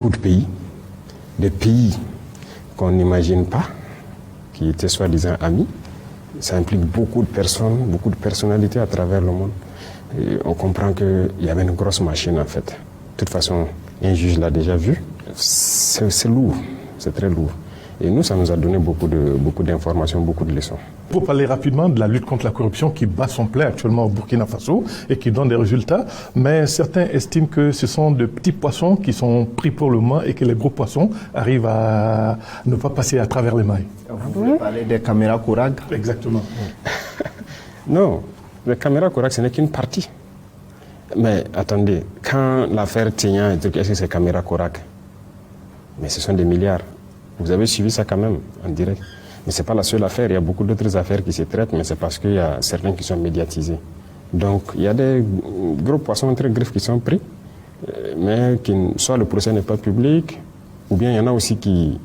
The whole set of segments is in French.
beaucoup de pays, des pays qu'on n'imagine pas, qui étaient soi-disant amis. Ça implique beaucoup de personnes, beaucoup de personnalités à travers le monde. Et on comprend qu'il y avait une grosse machine en fait. De toute façon, un juge l'a déjà vu. C'est lourd, c'est très lourd. Et nous, ça nous a donné beaucoup d'informations, beaucoup de leçons. Pour parler rapidement de la lutte contre la corruption qui bat son plein actuellement au Burkina Faso et qui donne des résultats, mais certains estiment que ce sont de petits poissons qui sont pris pour le moment et que les gros poissons arrivent à ne pas passer à travers les mailles. Vous voulez parler des caméras Kourag? Exactement. Non, les caméras Kourag, ce n'est qu'une partie. Mais attendez, quand l'affaire Tignan, est-ce que c'est caméra Kourag? Mais ce sont des milliards. Vous avez suivi ça quand même en direct. Mais ce n'est pas la seule affaire. Il y a beaucoup d'autres affaires qui se traitent, mais c'est parce qu'il y a certains qui sont médiatisés. Donc il y a des gros poissons très griffes qui sont pris, mais soit le procès n'est pas public, ou bien il y en a aussi qui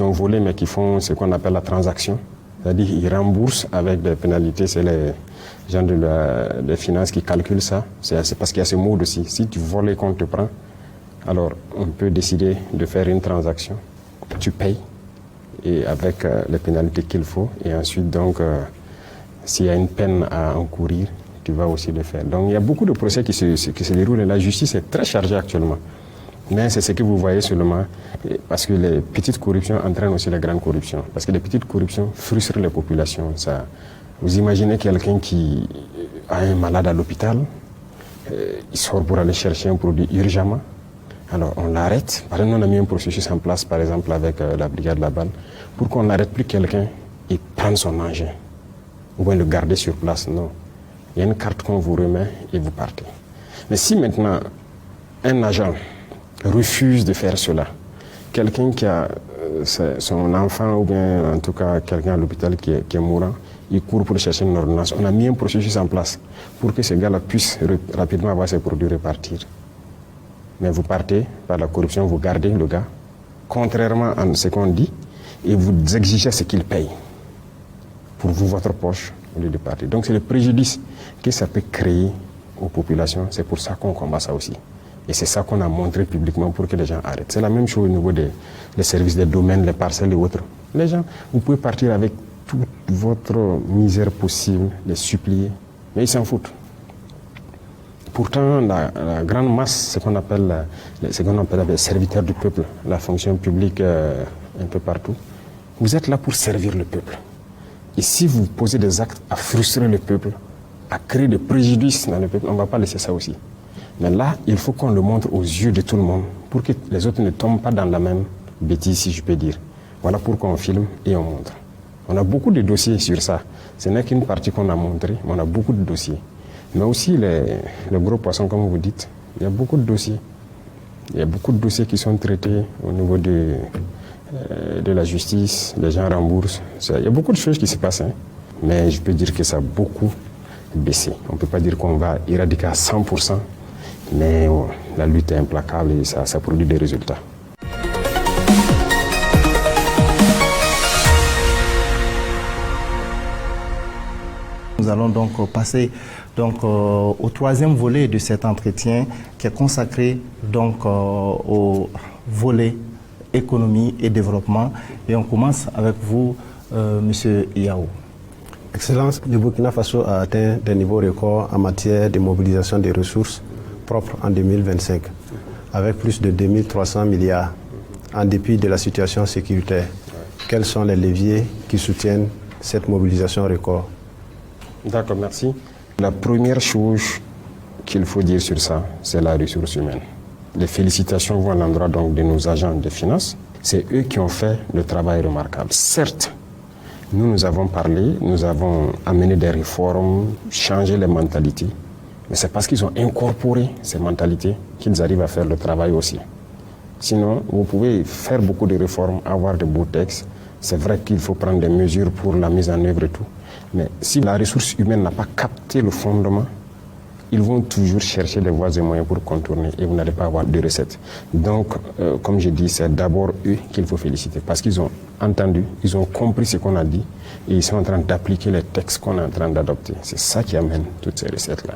ont volé, mais qui font ce qu'on appelle la transaction. C'est-à-dire qu'ils remboursent avec des pénalités. C'est les gens des finances qui calculent ça. C'est parce qu'il y a ce mode aussi. Si tu voles et qu'on te prend, alors on peut décider de faire une transaction. Tu payes et avec les pénalités qu'il faut, et ensuite donc s'il y a une peine à encourir, tu vas aussi le faire. Donc il y a beaucoup de procès qui se déroulent et la justice est très chargée actuellement. Mais c'est ce que vous voyez seulement, parce que les petites corruptions entraînent aussi les grandes corruptions. Parce que les petites corruptions frustrent les populations. Ça, vous imaginez quelqu'un qui a un malade à l'hôpital, il sort pour aller chercher un produit urgemment. Alors on l'arrête. Par exemple, on a mis un processus en place, par exemple avec la brigade Laballe, pour qu'on n'arrête plus quelqu'un et prendre son engin, ou bien le garder sur place. Non. Il y a une carte qu'on vous remet et vous partez. Mais si maintenant un agent refuse de faire cela, quelqu'un qui a son enfant, ou bien en tout cas quelqu'un à l'hôpital qui est mourant, il court pour chercher une ordonnance. On a mis un processus en place pour que ce gars-là puisse rapidement avoir ses produits repartir. Mais vous partez par la corruption, vous gardez le gars, contrairement à ce qu'on dit, et vous exigez ce qu'il paye pour vous, votre poche, au lieu de partir. Donc c'est le préjudice que ça peut créer aux populations. C'est pour ça qu'on combat ça aussi. Et c'est ça qu'on a montré publiquement pour que les gens arrêtent. C'est la même chose au niveau des services des domaines, les parcelles et autres. Les gens, vous pouvez partir avec toute votre misère possible, les supplier, mais ils s'en foutent. Pourtant, la grande masse, ce qu'on appelle les serviteurs du peuple, la fonction publique un peu partout, vous êtes là pour servir le peuple. Et si vous posez des actes à frustrer le peuple, à créer des préjudices dans le peuple, on ne va pas laisser ça aussi. Mais là, il faut qu'on le montre aux yeux de tout le monde pour que les autres ne tombent pas dans la même bêtise, si je peux dire. Voilà pourquoi on filme et on montre. On a beaucoup de dossiers sur ça. Ce n'est qu'une partie qu'on a montrée, mais on a beaucoup de dossiers. Mais aussi les gros poissons, comme vous dites, il y a beaucoup de dossiers. Il y a beaucoup de dossiers qui sont traités au niveau de la justice, les gens remboursent. Il y a beaucoup de choses qui se passent, hein. Mais je peux dire que ça a beaucoup baissé. On ne peut pas dire qu'on va éradiquer à 100%, mais la lutte est implacable et ça produit des résultats. Nous allons donc passer au troisième volet de cet entretien qui est consacré donc au volet économie et développement. Et on commence avec vous, Monsieur Yao. Excellence, le Burkina Faso a atteint des niveaux records en matière de mobilisation des ressources propres en 2025, avec plus de 2300 milliards, en dépit de la situation sécuritaire. Quels sont les leviers qui soutiennent cette mobilisation record? D'accord, merci. La première chose qu'il faut dire sur ça, c'est la ressource humaine. Les félicitations vont à l'endroit donc de nos agents de finances. C'est eux qui ont fait le travail remarquable. Certes, nous avons parlé, nous avons amené des réformes, changé les mentalités. Mais c'est parce qu'ils ont incorporé ces mentalités qu'ils arrivent à faire le travail aussi. Sinon, vous pouvez faire beaucoup de réformes, avoir de beaux textes. C'est vrai qu'il faut prendre des mesures pour la mise en œuvre et tout. Mais si la ressource humaine n'a pas capté le fondement, ils vont toujours chercher des voies et moyens pour contourner et vous n'allez pas avoir de recettes. Donc, comme je dis, c'est d'abord eux qu'il faut féliciter parce qu'ils ont entendu, ils ont compris ce qu'on a dit et ils sont en train d'appliquer les textes qu'on est en train d'adopter. C'est ça qui amène toutes ces recettes-là.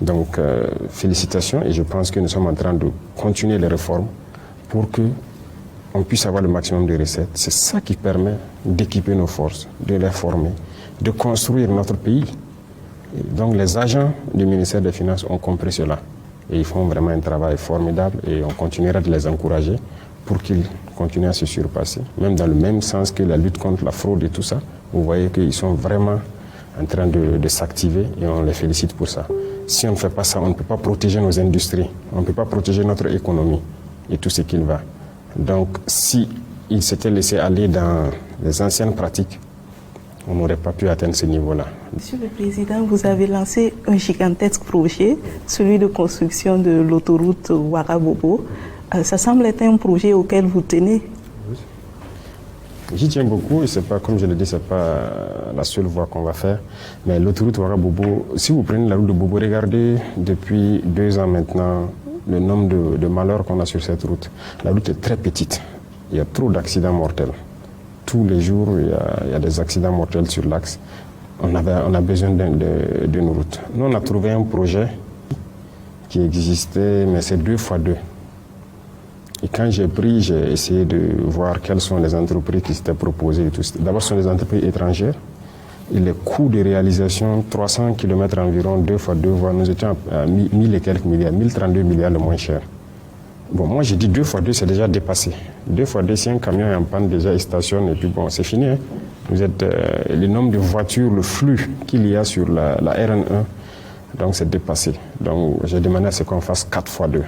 Donc, félicitations et je pense que nous sommes en train de continuer les réformes pour que on puisse avoir le maximum de recettes. C'est ça qui permet d'équiper nos forces, de les former, de construire notre pays. Et donc les agents du ministère des Finances ont compris cela. Et ils font vraiment un travail formidable et on continuera de les encourager pour qu'ils continuent à se surpasser. Même dans le même sens que la lutte contre la fraude et tout ça, vous voyez qu'ils sont vraiment en train de s'activer et on les félicite pour ça. Si on ne fait pas ça, on ne peut pas protéger nos industries, on ne peut pas protéger notre économie et tout ce qu'il va. Donc, si ils s'étaient laissés aller dans les anciennes pratiques, on n'aurait pas pu atteindre ce niveau-là. Monsieur le Président, vous avez lancé un gigantesque projet, celui de construction de l'autoroute Ouagabobo. Ça semble être un projet auquel vous tenez. J'y tiens beaucoup et c'est pas, comme je l'ai dit, c'est pas la seule voie qu'on va faire. Mais l'autoroute Ouagabobo, si vous prenez la route de Bobo, regardez depuis 2 ans maintenant le nombre de malheurs qu'on a sur cette route. La route est très petite. Il y a trop d'accidents mortels. Tous les jours, il y a des accidents mortels sur l'axe. On a besoin d'une route. Nous, on a trouvé un projet qui existait, mais c'est 2x2. Et quand j'ai essayé de voir quelles sont les entreprises qui s'étaient proposées. D'abord, ce sont des entreprises étrangères. Et les coûts de réalisation, 300 km environ, 2x2 voies, nous étions à 1000 et quelques milliards, 1032 milliards le moins cher. Bon, moi j'ai dit 2x2, c'est déjà dépassé. 2x2, si un camion est en panne, déjà il stationne et puis bon, c'est fini. Hein. Vous êtes le nombre de voitures, le flux qu'il y a sur la RN1, donc c'est dépassé. Donc j'ai demandé à ce qu'on fasse 4x2.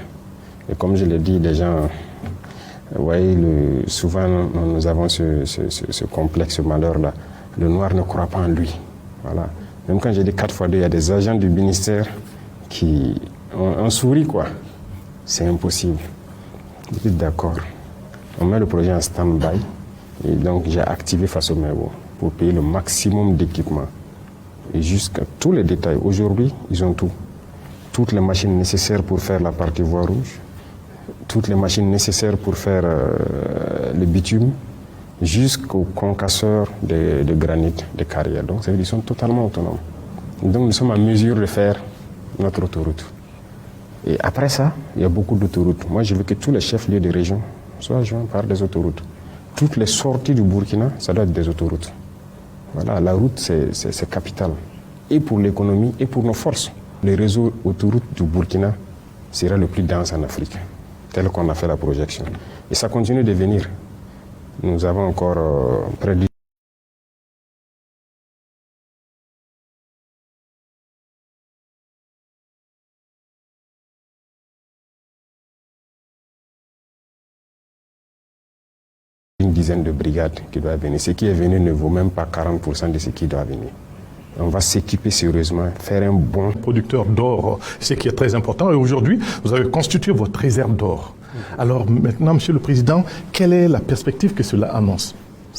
Et comme je l'ai dit, les gens, vous voyez, souvent nous avons ce complexe, ce malheur-là. Le noir ne croit pas en lui. Voilà. Même quand j'ai dit 4x2, il y a des agents du ministère qui ont un sourire, quoi. C'est impossible. Je dis d'accord. On met le projet en stand-by. Et donc j'ai activé Faso Mebo pour payer le maximum d'équipement. Et jusqu'à tous les détails. Aujourd'hui, ils ont tout. Toutes les machines nécessaires pour faire la partie voie rouge. Toutes les machines nécessaires pour faire le bitume. Jusqu'aux concasseurs de granit, de carrières. Donc, ça veut dire qu'ils sont totalement autonomes. Donc, nous sommes en mesure de faire notre autoroute. Et après ça, il y a beaucoup d'autoroutes. Moi, je veux que tous les chefs-lieux de région soient joints par des autoroutes. Toutes les sorties du Burkina, ça doit être des autoroutes. Voilà, la route, c'est capital. Et pour l'économie, et pour nos forces. Le réseau autoroute du Burkina sera le plus dense en Afrique, tel qu'on a fait la projection. Et ça continue de venir. Nous avons encore près de une dizaine de brigades qui doivent venir. Ce qui est venu ne vaut même pas 40% de ce qui doit venir. On va s'équiper sérieusement, faire un bon producteur d'or, ce qui est très important. Et aujourd'hui, vous avez constitué votre réserve d'or. Alors maintenant, Monsieur le Président, quelle est la perspective que cela annonce,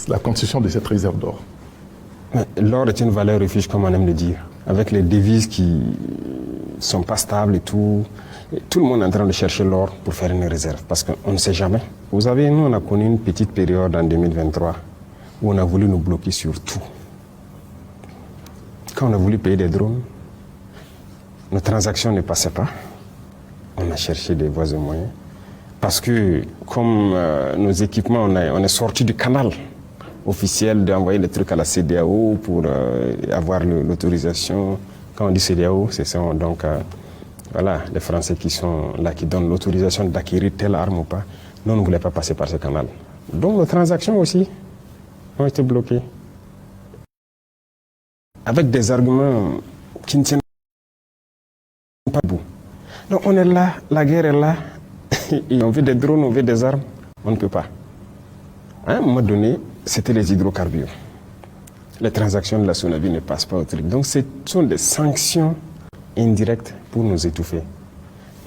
la construction de cette réserve d'or? L'or est une valeur refuge, comme on aime le dire, avec les devises qui ne sont pas stables et tout. Et tout le monde est en train de chercher l'or pour faire une réserve, parce qu'on ne sait jamais. Vous savez, nous, on a connu une petite période en 2023 où on a voulu nous bloquer sur tout. Quand on a voulu payer des drones, nos transactions ne passaient pas. On a cherché des voies et moyens. Parce que, comme nos équipements, on est sorti du canal officiel d'envoyer les trucs à la CEDEAO pour avoir l'autorisation. Quand on dit CEDEAO, ce sont donc voilà, les Français qui sont là, qui donnent l'autorisation d'acquérir telle arme ou pas. Nous, on ne voulait pas passer par ce canal. Donc, nos transactions aussi ont été bloquées. Avec des arguments qui ne tiennent pas debout. Donc, on est là, la guerre est là. Et on veut des drones, on veut des armes, on ne peut pas. À un moment donné, c'était les hydrocarbures. Les transactions de la Sonavi ne passent pas au truc. Donc ce sont des sanctions indirectes pour nous étouffer.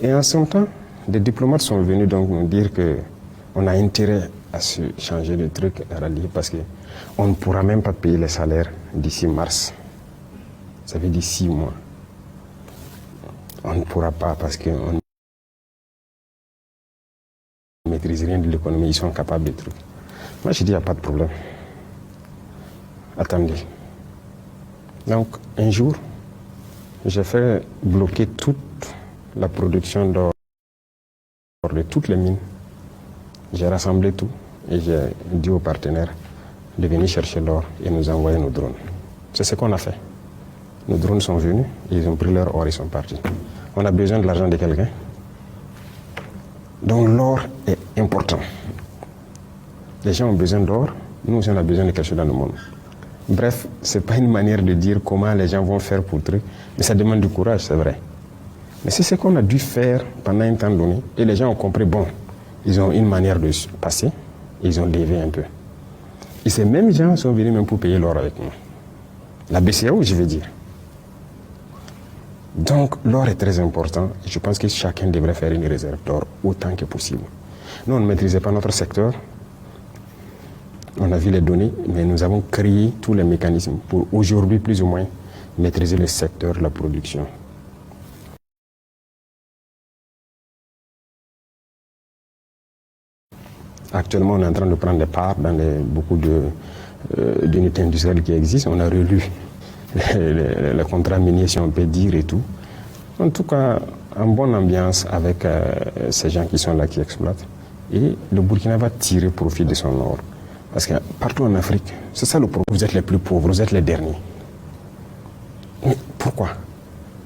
Et en ce temps, des diplomates sont venus donc nous dire qu'on a intérêt à se changer de truc, à rallier, parce qu'on ne pourra même pas payer les salaires d'ici mars. Ça veut dire 6 mois. On ne pourra pas parce qu'on ne maîtrise rien de l'économie, ils sont capables de trucs. Moi, je dis, il n'y a pas de problème. Attendez. Donc, un jour, j'ai fait bloquer toute la production d'or de toutes les mines J'ai rassemblé tout et j'ai dit aux partenaires de venir chercher l'or et nous envoyer nos drones. C'est ce qu'on a fait. Nos drones sont venus, ils ont pris leur or, ils sont partis. On a besoin de l'argent de quelqu'un. Donc l'or est important. Les gens ont besoin d'or, nous aussi on a besoin de quelque chose dans le monde. Bref, ce n'est pas une manière de dire comment les gens vont faire pour truc, mais ça demande du courage, c'est vrai. Mais c'est ce qu'on a dû faire pendant un temps donné, et les gens ont compris, bon, ils ont une manière de passer, ils ont dévié un peu. Et ces mêmes gens sont venus même pour payer l'or avec nous. La BCEAO, je veux dire. Donc l'or est très important, et je pense que chacun devrait faire une réserve d'or autant que possible. Nous, on ne maîtrisait pas notre secteur. On a vu les données, mais nous avons créé tous les mécanismes pour aujourd'hui, plus ou moins, maîtriser le secteur de la production. Actuellement, on est en train de prendre des parts dans beaucoup d'unités industrielles qui existent. On a relu les contrats miniers, si on peut dire, et tout. En tout cas, en bonne ambiance avec ces gens qui sont là, qui exploitent. Et le Burkina va tirer profit de son or. Parce que partout en Afrique, c'est ça le problème. Vous êtes les plus pauvres, vous êtes les derniers. Mais pourquoi?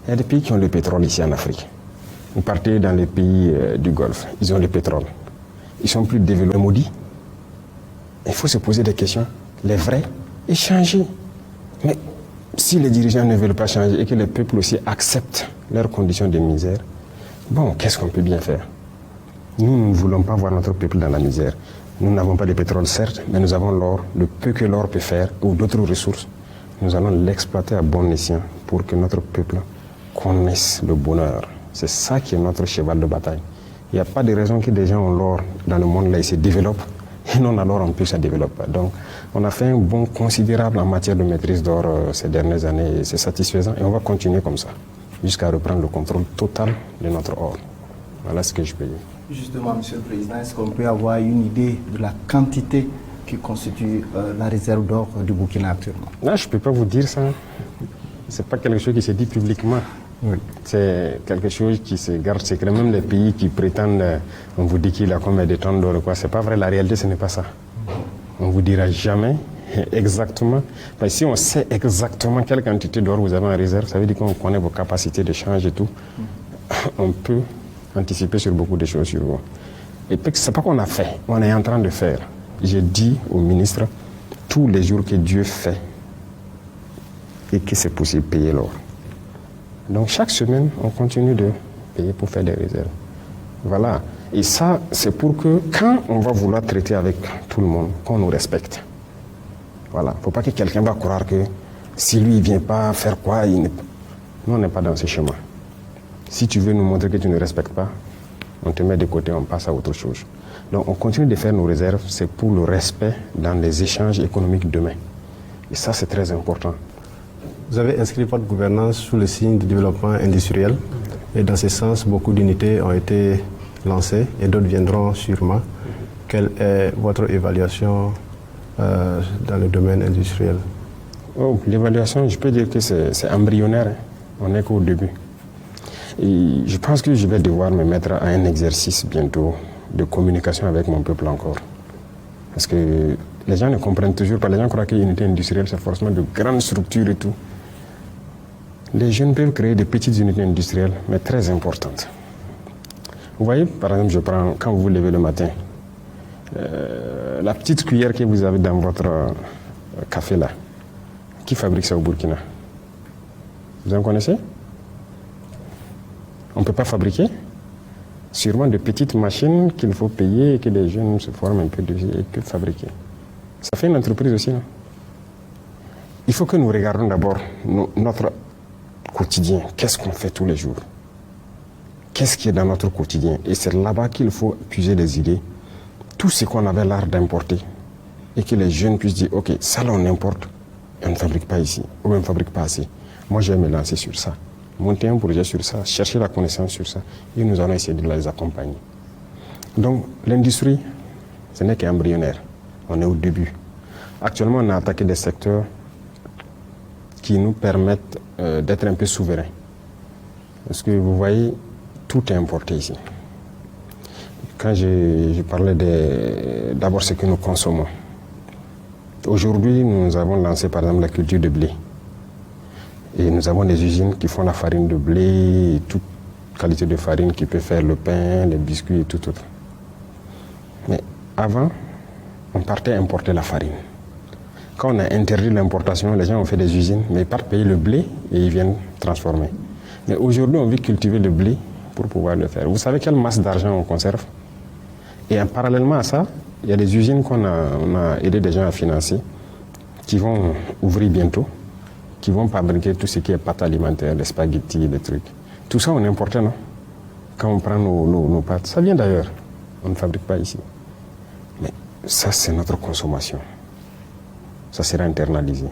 Il y a des pays qui ont le pétrole ici en Afrique. Vous partez dans les pays du Golfe, ils ont le pétrole. Ils sont plus développés, maudits. Il faut se poser des questions, les vraies, et changer. Mais si les dirigeants ne veulent pas changer et que les peuples aussi acceptent leurs conditions de misère, bon, qu'est-ce qu'on peut bien faire? Nous ne voulons pas voir notre peuple dans la misère. Nous n'avons pas de pétrole, certes, mais nous avons l'or, le peu que l'or peut faire, ou d'autres ressources. Nous allons l'exploiter à bon escient pour que notre peuple connaisse le bonheur. C'est ça qui est notre cheval de bataille. Il n'y a pas de raison que des gens ont l'or dans le monde, là, ils se développent, et non, alors en plus, ça ne développe pas. Donc, on a fait un bond considérable en matière de maîtrise d'or ces dernières années, et c'est satisfaisant, et on va continuer comme ça, jusqu'à reprendre le contrôle total de notre or. Voilà ce que je peux dire. Justement, Monsieur le Président, est-ce qu'on peut avoir une idée de la quantité qui constitue la réserve d'or du Burkina actuellement? Là, je ne peux pas vous dire ça. Ce n'est pas quelque chose qui se dit publiquement. Oui. C'est quelque chose qui se garde secret. Même les pays qui prétendent, on vous dit qu'il a combien de tonnes d'or, quoi. C'est pas vrai, la réalité, ce n'est pas ça. On ne vous dira jamais exactement. Parce que si on sait exactement quelle quantité d'or vous avez en réserve, ça veut dire qu'on connaît vos capacités d'échange et tout. On peut anticiper sur beaucoup de choses sur vous. Et puis, ce n'est pas qu'on a fait, on est en train de faire. J'ai dit au ministre, tous les jours que Dieu fait et que c'est possible de payer l'or. Donc chaque semaine, on continue de payer pour faire des réserves. Voilà. Et ça, c'est pour que quand on va vouloir traiter avec tout le monde, qu'on nous respecte. Voilà. Il ne faut pas que quelqu'un va croire que si lui, il ne vient pas faire quoi, nous, on n'est pas dans ce chemin. Si tu veux nous montrer que tu ne respectes pas, on te met de côté, on passe à autre chose. Donc on continue de faire nos réserves, c'est pour le respect dans les échanges économiques demain. Et ça, c'est très important. Vous avez inscrit votre gouvernance sous le signe du développement industriel. Et dans ce sens, beaucoup d'unités ont été lancées et d'autres viendront sûrement. Quelle est votre évaluation dans le domaine industriel? Oh, l'évaluation, je peux dire que c'est embryonnaire. Hein. On n'est qu'au début. Et je pense que je vais devoir me mettre à un exercice bientôt de communication avec mon peuple encore. Parce que les gens ne comprennent toujours pas. Les gens croient qu'une unité industrielle, c'est forcément de grandes structures et tout. Les jeunes peuvent créer des petites unités industrielles, mais très importantes. Vous voyez, par exemple, je prends, quand vous vous levez le matin, la petite cuillère que vous avez dans votre café là, qui fabrique ça au Burkina? Vous en connaissez? On ne peut pas fabriquer? Sûrement de petites machines qu'il faut payer et que les jeunes se forment un peu dessus et peuvent fabriquer. Ça fait une entreprise aussi, non? Il faut que nous regardions d'abord notre quotidien. Qu'est-ce qu'on fait tous les jours? Qu'est-ce qui est dans notre quotidien? Et c'est là-bas qu'il faut puiser des idées. Tout ce qu'on avait l'art d'importer. Et que les jeunes puissent dire, ok, ça là on importe, et on ne fabrique pas ici, ou on ne fabrique pas assez. Moi je vais me lancer sur ça. Monter un projet sur ça, chercher la connaissance sur ça, et nous allons essayer de les accompagner. Donc l'industrie, ce n'est qu'embryonnaire. On est au début. Actuellement, on a attaqué des secteurs qui nous permettent d'être un peu souverains. Parce que vous voyez, tout est importé ici. quand je parlais d'abord ce que nous consommons. Aujourd'hui, nous avons lancé par exemple la culture de blé. Et nous avons des usines qui font la farine de blé, et toute qualité de farine qui peut faire le pain, les biscuits et tout autre. Mais avant, on partait importer la farine. Quand on a interdit l'importation, les gens ont fait des usines, mais ils partent payer le blé et ils viennent transformer. Mais aujourd'hui, on veut cultiver le blé pour pouvoir le faire. Vous savez quelle masse d'argent on conserve? Et parallèlement à ça, il y a des usines on a aidé des gens à financer, qui vont ouvrir bientôt, qui vont fabriquer tout ce qui est pâtes alimentaires, des spaghettis, des trucs. Tout ça, on importe, non? Quand on prend nos pâtes, ça vient d'ailleurs. On ne fabrique pas ici. Mais ça, c'est notre consommation. Ça sera internalisé.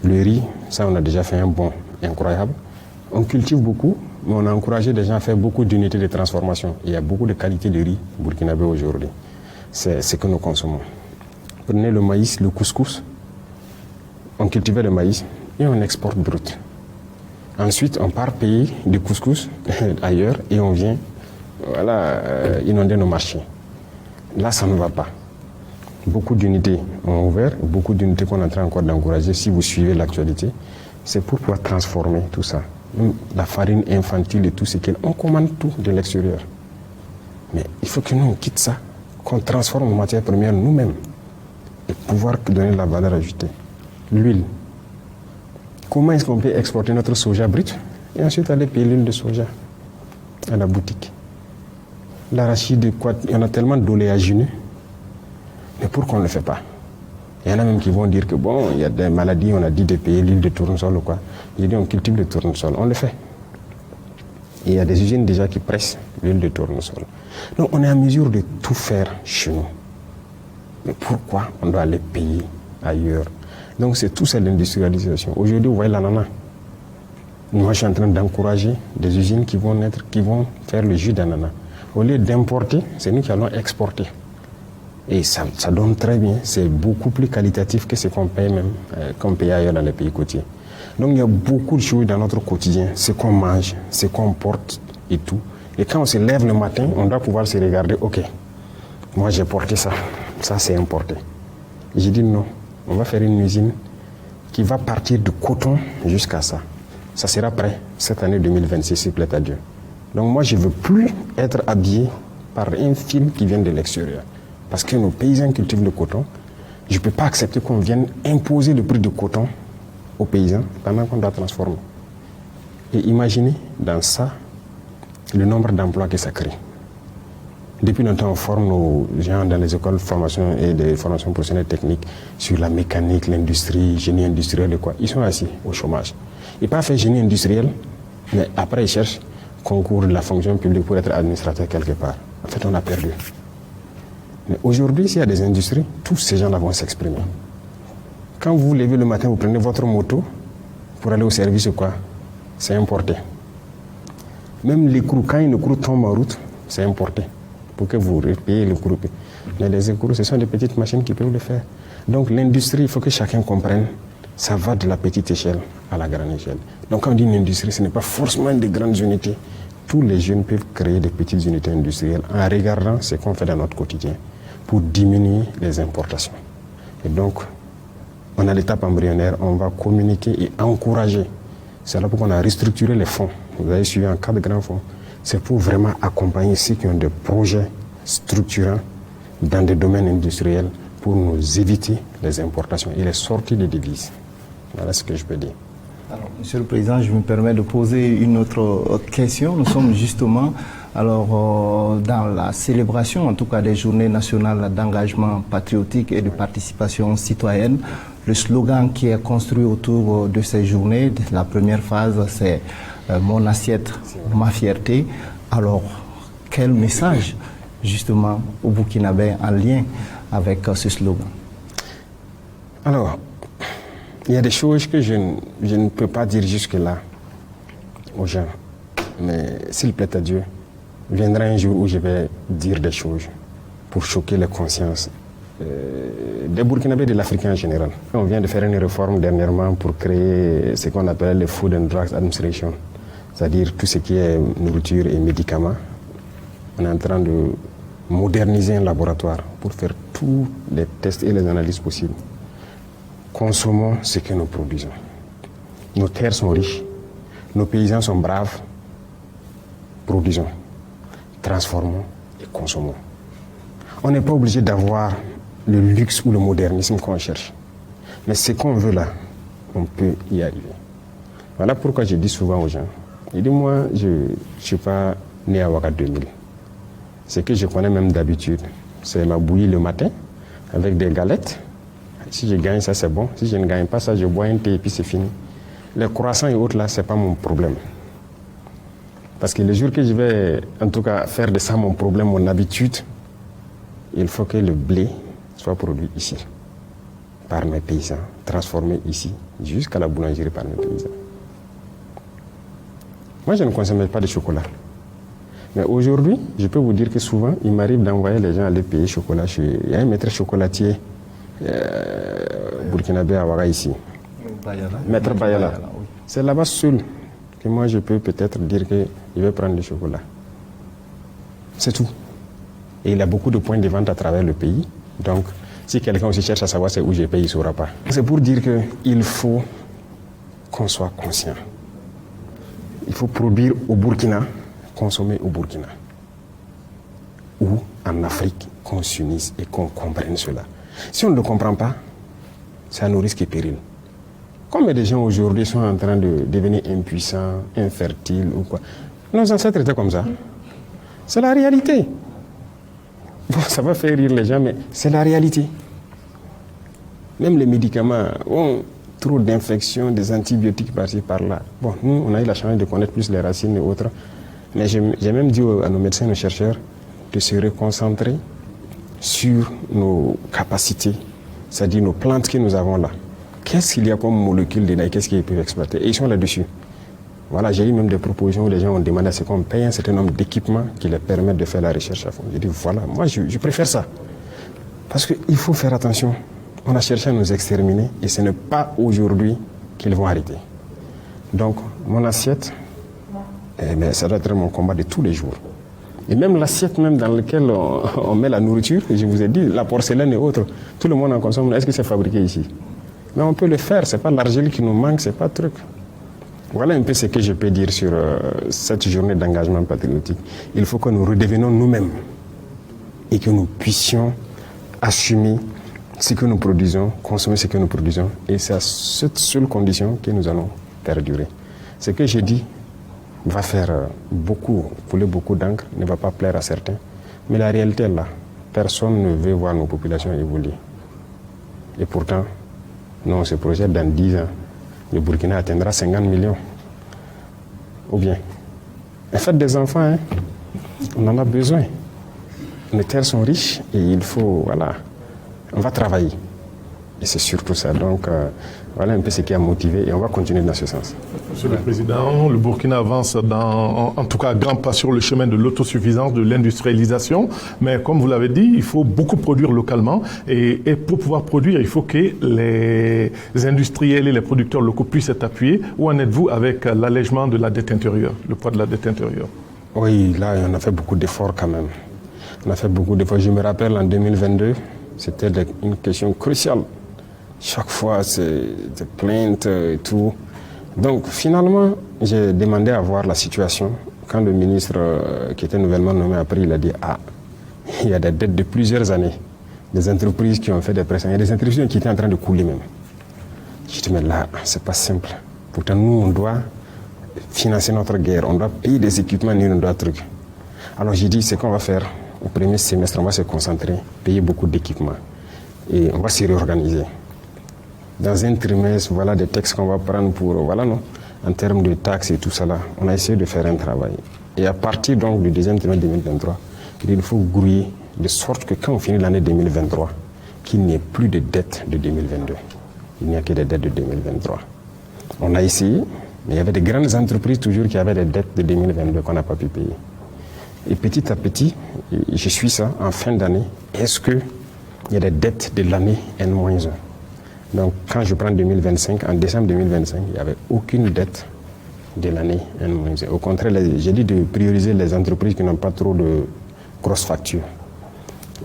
Le riz, ça, on a déjà fait un bond incroyable. On cultive beaucoup, mais on a encouragé les gens à faire beaucoup d'unités de transformation. Il y a beaucoup de qualités de riz burkinabé aujourd'hui. C'est ce que nous consommons. Prenez le maïs, le couscous. On cultivait le maïs et on exporte brut. Ensuite, on part payer du couscous ailleurs et on vient inonder nos marchés. Là, ça ne va pas. Beaucoup d'unités ont ouvert, beaucoup d'unités qu'on est en train encore d'encourager. Si vous suivez l'actualité, c'est pour pouvoir transformer tout ça. La farine infantile et tout ce qu'on on commande tout de l'extérieur. Mais il faut que nous on quitte ça, qu'on transforme nos matières premières nous-mêmes et pouvoir donner la valeur ajoutée. L'huile. Comment est-ce qu'on peut exporter notre soja brut et ensuite aller payer l'huile de soja à la boutique? L'arachide, il y en a tellement d'oléagineux. Mais pourquoi on ne le fait pas? Il y en a même qui vont dire que bon, il y a des maladies, on a dit de payer l'huile de tournesol ou quoi. J'ai dit on cultive le tournesol, on le fait. Et il y a des usines déjà qui pressent l'huile de tournesol. Donc on est en mesure de tout faire chez nous. Mais pourquoi on doit aller payer ailleurs? Donc c'est tout ça l'industrialisation. Aujourd'hui, vous voyez l'ananas. Moi je suis en train d'encourager des usines qui vont naître, qui vont faire le jus d'ananas. Au lieu d'importer, c'est nous qui allons exporter. Et ça donne très bien, c'est beaucoup plus qualitatif que ce qu'on paye même, qu'on paye ailleurs dans les pays côtiers. Donc il y a beaucoup de choses dans notre quotidien, ce qu'on mange, ce qu'on porte et tout. Et quand on se lève le matin, on doit pouvoir se regarder, ok, moi j'ai porté ça, ça c'est importé. Et j'ai dit non, on va faire une usine qui va partir du coton jusqu'à ça. Ça sera prêt cette année 2026, s'il plaît à Dieu. Donc moi je ne veux plus être habillé par un fil qui vient de l'extérieur. Parce que nos paysans cultivent le coton. Je ne peux pas accepter qu'on vienne imposer le prix du coton aux paysans pendant qu'on doit transformer. Et imaginez dans ça le nombre d'emplois que ça crée. Depuis longtemps, on forme nos gens dans les écoles de formation et des formations professionnelles techniques sur la mécanique, l'industrie, génie industriel et quoi. Ils sont assis au chômage. Ils peuvent faire génie industriel, mais après ils cherchent concours de la fonction publique pour être administrateur quelque part. En fait, on a perdu. Mais aujourd'hui, s'il y a des industries, tous ces gens-là vont s'exprimer. Quand vous vous levez le matin, vous prenez votre moto pour aller au service ou quoi, c'est importé. Même l'écrou, quand une écrou tombe en route, c'est importé. Pour que vous payez l'écrou. Mais les écrous, ce sont des petites machines qui peuvent le faire. Donc l'industrie, il faut que chacun comprenne, ça va de la petite échelle à la grande échelle. Donc quand on dit une industrie, ce n'est pas forcément des grandes unités. Tous les jeunes peuvent créer des petites unités industrielles en regardant ce qu'on fait dans notre quotidien pour diminuer les importations. Et donc, on a l'étape embryonnaire, on va communiquer et encourager. C'est là pourquoi on a restructuré les fonds. Vous avez suivi en 4 grands fonds. C'est pour vraiment accompagner ceux qui ont des projets structurants dans des domaines industriels pour nous éviter les importations et les sorties des devises. Voilà ce que je peux dire. Alors, Monsieur le Président, je me permets de poser une autre question. Nous sommes justement dans la célébration, en tout cas des journées nationales d'engagement patriotique et de participation citoyenne. Le slogan qui est construit autour de ces journées, la première phase, c'est mon assiette, ma fierté. Alors, quel message justement au Burkinabé en lien avec ce slogan? Alors, il y a des choses que je ne peux pas dire jusque-là aux gens. Mais s'il plaît à Dieu, viendra un jour où je vais dire des choses pour choquer les consciences des Burkinabés et de l'Africain en général. On vient de faire une réforme dernièrement pour créer ce qu'on appelle le Food and Drugs Administration, c'est-à-dire tout ce qui est nourriture et médicaments. On est en train de moderniser un laboratoire pour faire tous les tests et les analyses possibles. Consommons ce que nous produisons. Nos terres sont riches, nos paysans sont braves. Produisons, transformons et consommons. On n'est pas obligé d'avoir le luxe ou le modernisme qu'on cherche. Mais ce qu'on veut là, on peut y arriver. Voilà pourquoi je dis souvent aux gens, je dis moi, je ne suis pas né à Ouaga 2000. Ce que je connais même d'habitude, c'est ma bouillie le matin avec des galettes. Si je gagne ça, c'est bon. Si je ne gagne pas ça, je bois un thé et puis c'est fini. Les croissants et autres là, ce n'est pas mon problème. Parce que le jour que je vais, en tout cas, faire de ça mon problème, mon habitude, il faut que le blé soit produit ici, par mes paysans, transformé ici, jusqu'à la boulangerie par mes paysans. Moi, je ne consomme pas de chocolat. Mais aujourd'hui, je peux vous dire que souvent, il m'arrive d'envoyer les gens aller payer chocolat chez... Il y a un maître chocolatier burkinabé à Ouaga ici. Maître Bayala. Oui. C'est là-bas seul que moi je peux peut-être dire que je vais prendre du chocolat. C'est tout. Et il a beaucoup de points de vente à travers le pays. Donc, si quelqu'un aussi cherche à savoir c'est où je paye, il ne saura pas. C'est pour dire qu'il faut qu'on soit conscient. Il faut produire au Burkina, consommer au Burkina. Ou en Afrique, qu'on s'unisse et qu'on comprenne cela. Si on ne le comprend pas, ça nous risque péril. Combien de gens aujourd'hui sont en train de devenir impuissants, infertiles ou quoi? Nos ancêtres étaient comme ça. C'est la réalité. Bon, ça va faire rire les gens, mais c'est la réalité. Même les médicaments ont trop d'infections, des antibiotiques par-ci, par-là. Bon, nous, on a eu la chance de connaître plus les racines et autres. Mais j'ai même dit à nos médecins, nos chercheurs, de se reconcentrer sur nos capacités, c'est-à-dire nos plantes que nous avons là. Qu'est-ce qu'il y a comme molécules dedans et qu'est-ce qu'ils peuvent exploiter? Et ils sont là-dessus. Voilà, j'ai eu même des propositions où les gens ont demandé à ce qu'on paye un certain nombre d'équipements qui leur permettent de faire la recherche à fond. J'ai dit voilà, moi je préfère ça. Parce qu'il faut faire attention. On a cherché à nous exterminer et ce n'est pas aujourd'hui qu'ils vont arrêter. Donc, mon assiette, ça doit être mon combat de tous les jours. Et même l'assiette même dans laquelle on met la nourriture, je vous ai dit, la porcelaine et autres, tout le monde en consomme. Est-ce que c'est fabriqué ici? Mais on peut le faire, ce n'est pas l'argile qui nous manque, ce n'est pas le truc. Voilà un peu ce que je peux dire sur cette journée d'engagement patriotique. Il faut que nous redevenions nous-mêmes et que nous puissions assumer ce que nous produisons, consommer ce que nous produisons. Et c'est à cette seule condition que nous allons perdurer. Ce que je dis va faire couler beaucoup d'encre, ne va pas plaire à certains. Mais la réalité est là. Personne ne veut voir nos populations évoluer. Et pourtant, nous, on se projette dans 10 ans. Le Burkina atteindra 50 millions. Ou bien, faites des enfants, hein. On en a besoin. Les terres sont riches et il faut, voilà, on va travailler. Et c'est surtout ça. Donc, voilà un peu ce qui a motivé et on va continuer dans ce sens. Monsieur le Président, le Burkina avance en tout cas à grands pas sur le chemin de l'autosuffisance, de l'industrialisation. Mais comme vous l'avez dit, il faut beaucoup produire localement. Et pour pouvoir produire, il faut que les industriels et les producteurs locaux puissent être appuyés. Où en êtes-vous avec l'allègement de la dette intérieure, le poids de la dette intérieure? Oui, là, on a fait beaucoup d'efforts quand même. On a fait beaucoup d'efforts. Je me rappelle en 2022, c'était une question cruciale. Chaque fois, c'est des plaintes et tout. Donc, finalement, j'ai demandé à voir la situation. Quand le ministre qui était nouvellement nommé après, il a dit « Ah, il y a des dettes de plusieurs années. Des entreprises qui ont fait des pressions. Il y a des entreprises qui étaient en train de couler même. » J'ai dit « Mais là, c'est pas simple. Pourtant, nous, on doit financer notre guerre. On doit payer des équipements, nous, on doit trucs. » Alors, j'ai dit « Ce qu'on va faire, au premier semestre, on va se concentrer, payer beaucoup d'équipements. Et on va se réorganiser. » Dans un trimestre, voilà des textes qu'on va prendre pour, voilà non, en termes de taxes et tout ça là, on a essayé de faire un travail. Et à partir donc du deuxième trimestre 2023, il faut grouiller de sorte que quand on finit l'année 2023, qu'il n'y ait plus de dettes de 2022. Il n'y a que des dettes de 2023. On a essayé, mais il y avait des grandes entreprises toujours qui avaient des dettes de 2022 qu'on n'a pas pu payer. Et petit à petit, je suis ça, en fin d'année, est-ce qu'il y a des dettes de l'année N-1? Donc, quand je prends 2025, en décembre 2025, il n'y avait aucune dette de l'année N-1. Au contraire, j'ai dit de prioriser les entreprises qui n'ont pas trop de grosses factures.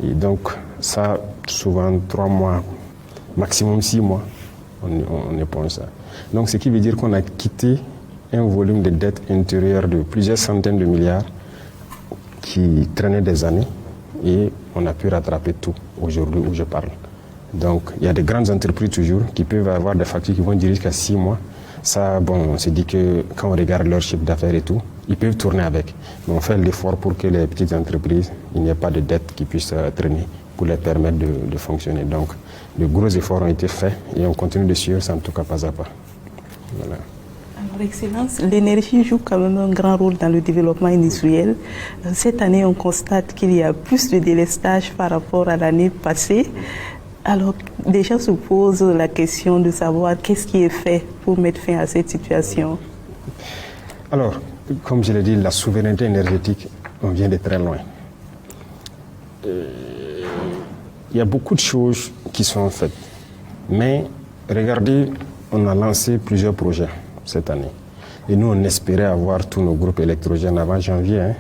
Et donc, ça, souvent 3 mois, maximum 6 mois, on éponge ça. Donc, ce qui veut dire qu'on a quitté un volume de dette intérieure de plusieurs centaines de milliards qui traînait des années et on a pu rattraper tout aujourd'hui où je parle. Donc, il y a des grandes entreprises toujours qui peuvent avoir des factures qui vont durer jusqu'à 6 mois. Ça, bon, on se dit que quand on regarde leur chiffre d'affaires et tout, ils peuvent tourner avec. Mais on fait l'effort pour que les petites entreprises, il n'y ait pas de dette qui puisse traîner pour les permettre de fonctionner. Donc, de gros efforts ont été faits et on continue de suivre ça en tout cas pas à pas. Voilà. Alors, Excellence, l'énergie joue quand même un grand rôle dans le développement industriel. Cette année, on constate qu'il y a plus de délestage par rapport à l'année passée. Alors, des gens se posent la question de savoir qu'est-ce qui est fait pour mettre fin à cette situation. Alors, comme je l'ai dit, la souveraineté énergétique, on vient de très loin. Il y a beaucoup de choses qui sont faites. Mais regardez, on a lancé plusieurs projets cette année. Et nous, on espérait avoir tous nos groupes électrogènes avant janvier. Hein.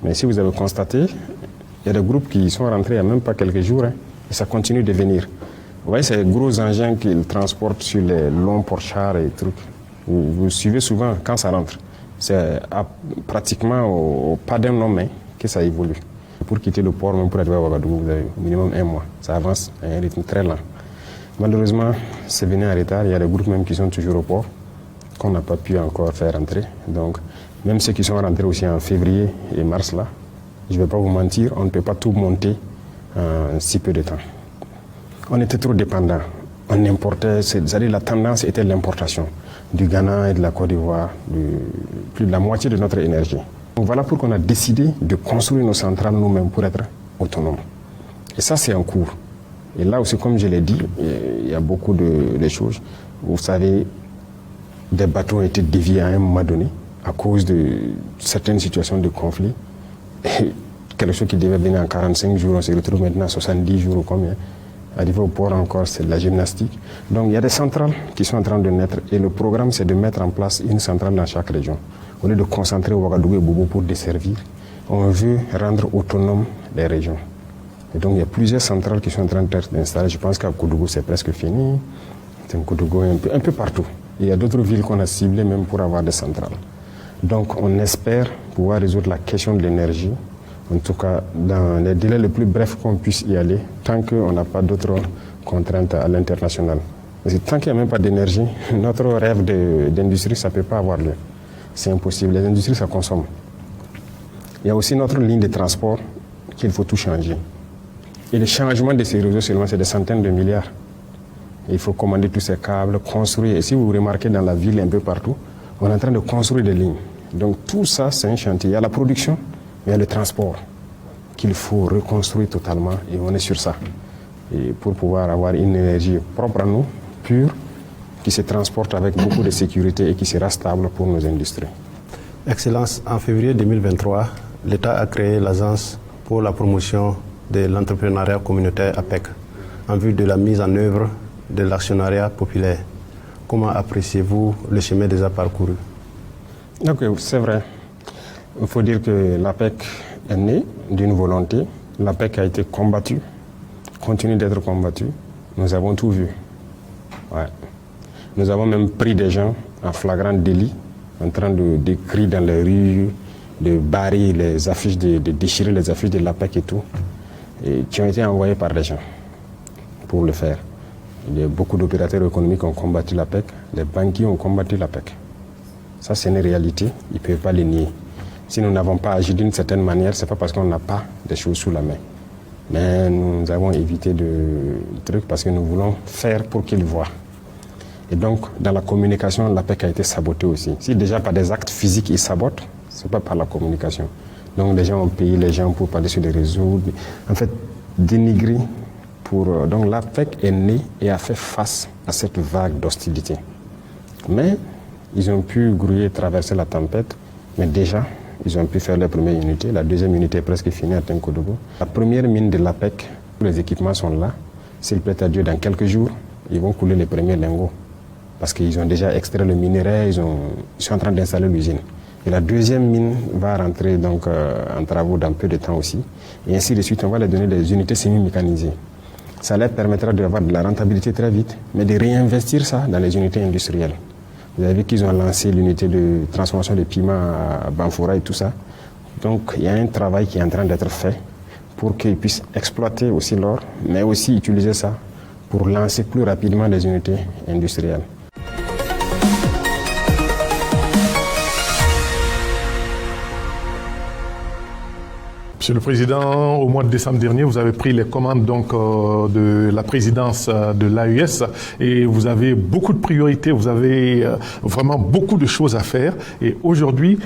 Mais si vous avez constaté, il y a des groupes qui sont rentrés il n'y a même pas quelques jours. Hein, et ça continue de venir. Vous voyez, c'est les gros engins qu'ils transportent sur les longs ports-chars et trucs. Vous suivez souvent quand ça rentre. C'est pratiquement au pas d'un an que ça évolue. Pour quitter le port, même pour arriver à Ouagadougou, vous avez au minimum 1 mois. Ça avance à un rythme très lent. Malheureusement, c'est venu en retard. Il y a des groupes même qui sont toujours au port, qu'on n'a pas pu encore faire rentrer. Donc, même ceux qui sont rentrés aussi en février et mars, là, je ne vais pas vous mentir, on ne peut pas tout monter en si peu de temps. On était trop dépendants. On importait, c'est-à-dire la tendance était l'importation du Ghana et de la Côte d'Ivoire, plus de la moitié de notre énergie. Donc voilà pourquoi on a décidé de construire nos centrales nous-mêmes pour être autonomes. Et ça, c'est en cours. Et là aussi, comme je l'ai dit, il y a beaucoup de choses. Vous savez, des bateaux ont été déviés à un moment donné à cause de certaines situations de conflit. Et quelque chose qui devait venir en 45 jours, on se retrouve maintenant à 70 jours ou combien. Arriver au port encore, c'est de la gymnastique. Donc il y a des centrales qui sont en train de naître et le programme, c'est de mettre en place une centrale dans chaque région. Au lieu de concentrer Ouagadougou et Bobo pour desservir, on veut rendre autonomes les régions. Et donc il y a plusieurs centrales qui sont en train d'être installées. Je pense qu'à Koudougou, c'est presque fini. C'est Koudougou un peu partout. Il y a d'autres villes qu'on a ciblées même pour avoir des centrales. Donc on espère pouvoir résoudre la question de l'énergie, en tout cas dans les délais les plus brefs qu'on puisse y aller, tant qu'on n'a pas d'autres contraintes à l'international. Parce que tant qu'il n'y a même pas d'énergie, notre rêve d'industrie, ça ne peut pas avoir lieu. C'est impossible. Les industries, ça consomme. Il y a aussi notre ligne de transport qu'il faut tout changer. Et le changement de ces réseaux seulement, c'est des centaines de milliards. Il faut commander tous ces câbles, construire. Et si vous remarquez dans la ville, un peu partout, on est en train de construire des lignes. Donc tout ça, c'est un chantier. Il y a la production, mais il y a le transport qu'il faut reconstruire totalement. Et on est sur ça. Et pour pouvoir avoir une énergie propre à nous, pure, qui se transporte avec beaucoup de sécurité et qui sera stable pour nos industries. Excellence, en février 2023, l'État a créé l'Agence pour la promotion de l'entrepreneuriat communautaire APEC en vue de la mise en œuvre de l'actionnariat populaire. Comment appréciez-vous le chemin déjà parcouru? Donc, c'est vrai. Il faut dire que l'APEC est née d'une volonté. L'APEC a été combattue, continue d'être combattue. Nous avons tout vu. Ouais. Nous avons même pris des gens en flagrant délit, en train d'écrire dans les rues, de barrer les affiches, de déchirer les affiches de l'APEC et tout, et qui ont été envoyés par des gens pour le faire. Il y a beaucoup d'opérateurs économiques qui ont combattu l'APEC, les banquiers ont combattu l'APEC. Ça, c'est une réalité, ils ne peuvent pas les nier. Si nous n'avons pas agi d'une certaine manière, ce n'est pas parce qu'on n'a pas des choses sous la main. Mais nous avons évité de trucs parce que nous voulons faire pour qu'ils voient. Et donc, dans la communication, l'APEC a été sabotée aussi. Si déjà par des actes physiques, ils sabotent, ce n'est pas par la communication. Donc, les gens ont payé les gens pour parler sur les réseaux. En fait, dénigrer pour... Donc, l'APEC est née et a fait face à cette vague d'hostilité. Mais, ils ont pu grouiller, traverser la tempête. Mais déjà, ils ont pu faire leur première unité. La deuxième unité est presque finie à Tenkodogo. La première mine de l'APEC, les équipements sont là. S'il plaît à Dieu, dans quelques jours, ils vont couler les premiers lingots. Parce qu'ils ont déjà extrait le minerai, ils sont en train d'installer l'usine. Et la deuxième mine va rentrer donc, en travaux dans peu de temps aussi. Et ainsi de suite, on va leur donner des unités semi-mécanisées. Ça leur permettra d'avoir de la rentabilité très vite, mais de réinvestir ça dans les unités industrielles. Vous avez vu qu'ils ont lancé l'unité de transformation de piments à Banfora et tout ça. Donc il y a un travail qui est en train d'être fait pour qu'ils puissent exploiter aussi l'or, mais aussi utiliser ça pour lancer plus rapidement des unités industrielles. Monsieur le Président, au mois de décembre dernier, vous avez pris les commandes donc, de la présidence de l'AES et vous avez beaucoup de priorités, vous avez vraiment beaucoup de choses à faire. Et aujourd'hui,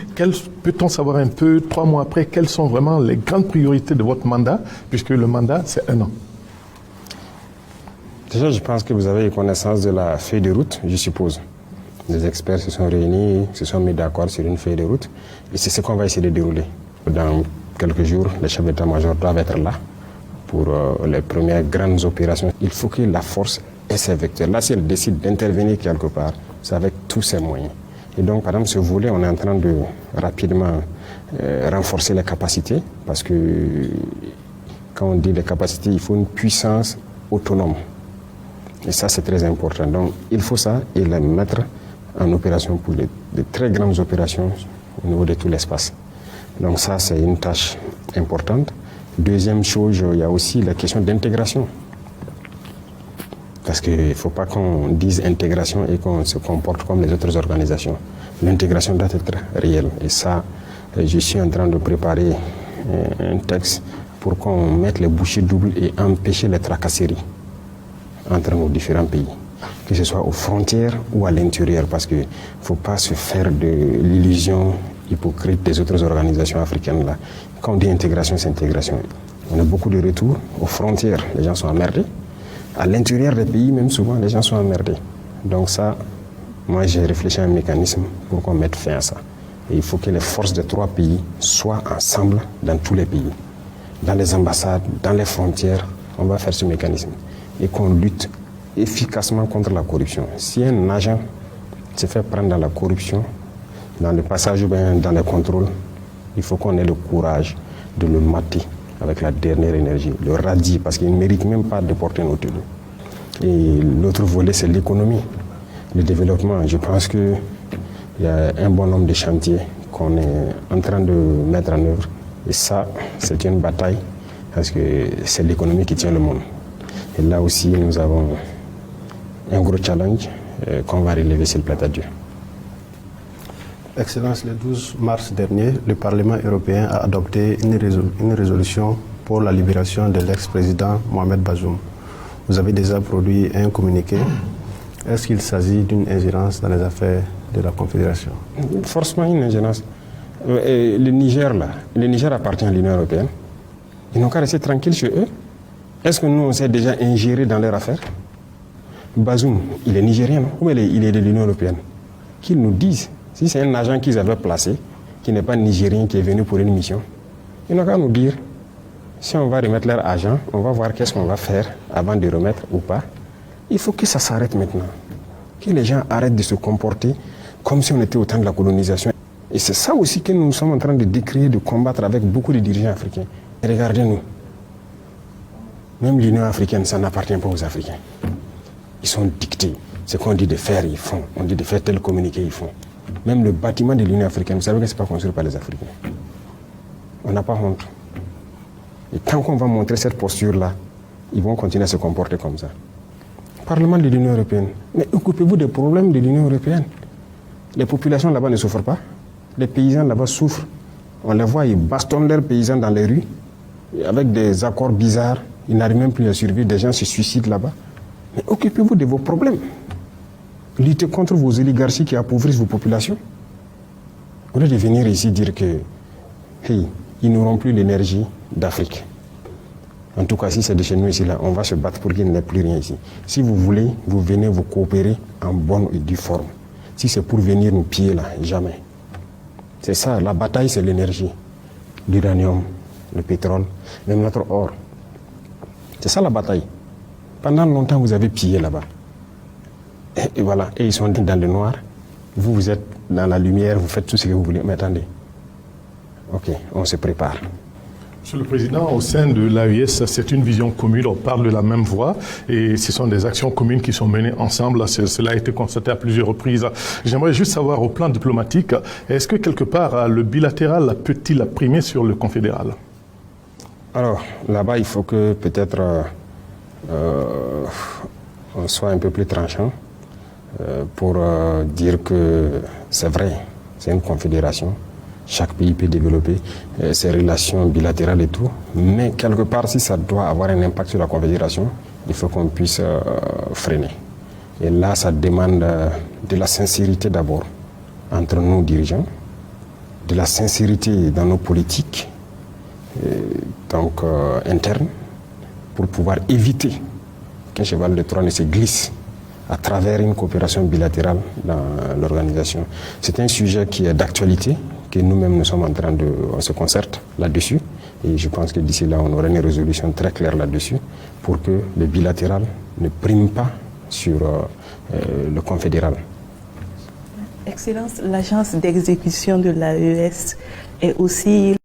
peut-on savoir un peu, 3 mois après, quelles sont vraiment les grandes priorités de votre mandat, puisque le mandat, c'est 1 an? Déjà, je pense que vous avez connaissance de la feuille de route, je suppose. Les experts se sont réunis, se sont mis d'accord sur une feuille de route et c'est ce qu'on va essayer de dérouler. Dans quelques jours, les chefs d'état-major doivent être là pour les premières grandes opérations. Il faut que la force ait ses vecteurs. Là, si elle décide d'intervenir quelque part, c'est avec tous ses moyens. Et donc, par exemple, ce volet, on est en train de rapidement renforcer les capacités parce que quand on dit les capacités, il faut une puissance autonome. Et ça, c'est très important. Donc, il faut ça et les mettre en opération pour de très grandes opérations au niveau de tout l'espace. Donc ça, c'est une tâche importante. Deuxième chose, il y a aussi la question d'intégration. Parce qu'il ne faut pas qu'on dise intégration et qu'on se comporte comme les autres organisations. L'intégration doit être réelle. Et ça, je suis en train de préparer un texte pour qu'on mette les bouchées doubles et empêcher les tracasseries entre nos différents pays, que ce soit aux frontières ou à l'intérieur, parce qu'il ne faut pas se faire de l'illusion hypocrite des autres organisations africaines là. Quand on dit intégration, c'est intégration. On a beaucoup de retours aux frontières, les gens sont emmerdés. À l'intérieur des pays, même souvent, les gens sont emmerdés. Donc ça, moi j'ai réfléchi à un mécanisme pour qu'on mette fin à ça. Et il faut que les forces des 3 pays soient ensemble dans tous les pays. Dans les ambassades, dans les frontières, on va faire ce mécanisme. Et qu'on lutte efficacement contre la corruption. Si un agent se fait prendre dans la corruption, dans le passage ou bien dans les contrôles, il faut qu'on ait le courage de le mater avec la dernière énergie, le radier, parce qu'il ne mérite même pas de porter nos tenues. Et l'autre volet, c'est l'économie, le développement. Je pense qu'il y a un bon nombre de chantiers qu'on est en train de mettre en œuvre. Et ça, c'est une bataille, parce que c'est l'économie qui tient le monde. Et là aussi, nous avons un gros challenge qu'on va relever sur le plateau de Dieu. Excellence, le 12 mars dernier, le Parlement européen a adopté une résolution pour la libération de l'ex-président Mohamed Bazoum. Vous avez déjà produit un communiqué. Est-ce qu'il s'agit d'une ingérence dans les affaires de la Confédération? Forcément une ingérence. Le Niger appartient à l'Union européenne. Ils n'ont qu'à rester tranquilles chez eux. Est-ce que nous, on s'est déjà ingéré dans leurs affaires? Bazoum, il est nigérien, non? Ou il est de l'Union européenne? Qu'ils nous disent. Si c'est un agent qu'ils avaient placé, qui n'est pas nigérien, qui est venu pour une mission, ils n'ont qu'à nous dire. Si on va remettre leur agent, on va voir qu'est-ce qu'on va faire avant de remettre ou pas. Il faut que ça s'arrête maintenant. Que les gens arrêtent de se comporter comme si on était au temps de la colonisation. Et c'est ça aussi que nous sommes en train de décrire, de combattre avec beaucoup de dirigeants africains. Et regardez-nous. Même l'Union africaine, ça n'appartient pas aux Africains. Ils sont dictés. Ce qu'on dit de faire, ils font. On dit de faire tel communiqué, ils font. Même le bâtiment de l'Union africaine, vous savez que ce n'est pas construit par les Africains. On n'a pas honte. Et tant qu'on va montrer cette posture-là, ils vont continuer à se comporter comme ça. Parlement de l'Union européenne. Mais occupez-vous des problèmes de l'Union européenne. Les populations là-bas ne souffrent pas. Les paysans là-bas souffrent. On les voit, ils bastonnent leurs paysans dans les rues, avec des accords bizarres. Ils n'arrivent même plus à survivre. Des gens se suicident là-bas. Mais occupez-vous de vos problèmes. Luttez contre vos oligarchies qui appauvrissent vos populations. Au lieu de venir ici dire que, hey, ils n'auront plus l'énergie d'Afrique. En tout cas, si c'est de chez nous ici, là, on va se battre pour qu'il n'y ait plus rien ici. Si vous voulez, vous venez vous coopérer en bonne et due forme. Si c'est pour venir nous piller là, jamais. C'est ça, la bataille, c'est l'énergie. L'uranium, le pétrole, même notre or. C'est ça la bataille. Pendant longtemps, vous avez pillé là-bas. Et voilà, et ils sont dans le noir. Vous êtes dans la lumière, vous faites tout ce que vous voulez. Mais attendez, ok, on se prépare. Monsieur le Président, au sein de l'AES, c'est une vision commune, on parle de la même voix et ce sont des actions communes qui sont menées ensemble. Cela a été constaté à plusieurs reprises. J'aimerais juste savoir au plan diplomatique, est-ce que quelque part le bilatéral peut-il primer sur le confédéral? Alors, là-bas, il faut que peut-être on soit un peu plus tranchant pour dire que c'est vrai, c'est une confédération. Chaque pays peut développer ses relations bilatérales et tout, mais quelque part, si ça doit avoir un impact sur la confédération, il faut qu'on puisse freiner. Et là, ça demande de la sincérité d'abord entre nos dirigeants, de la sincérité dans nos politiques, internes, pour pouvoir éviter qu'un cheval de Troie ne se glisse à travers une coopération bilatérale dans l'organisation. C'est un sujet qui est d'actualité, que nous-mêmes nous sommes en train de... On se concerte là-dessus, et je pense que d'ici là, on aura une résolution très claire là-dessus, pour que le bilatéral ne prime pas sur le confédéral. Excellence, l'agence d'exécution de l'AES est aussi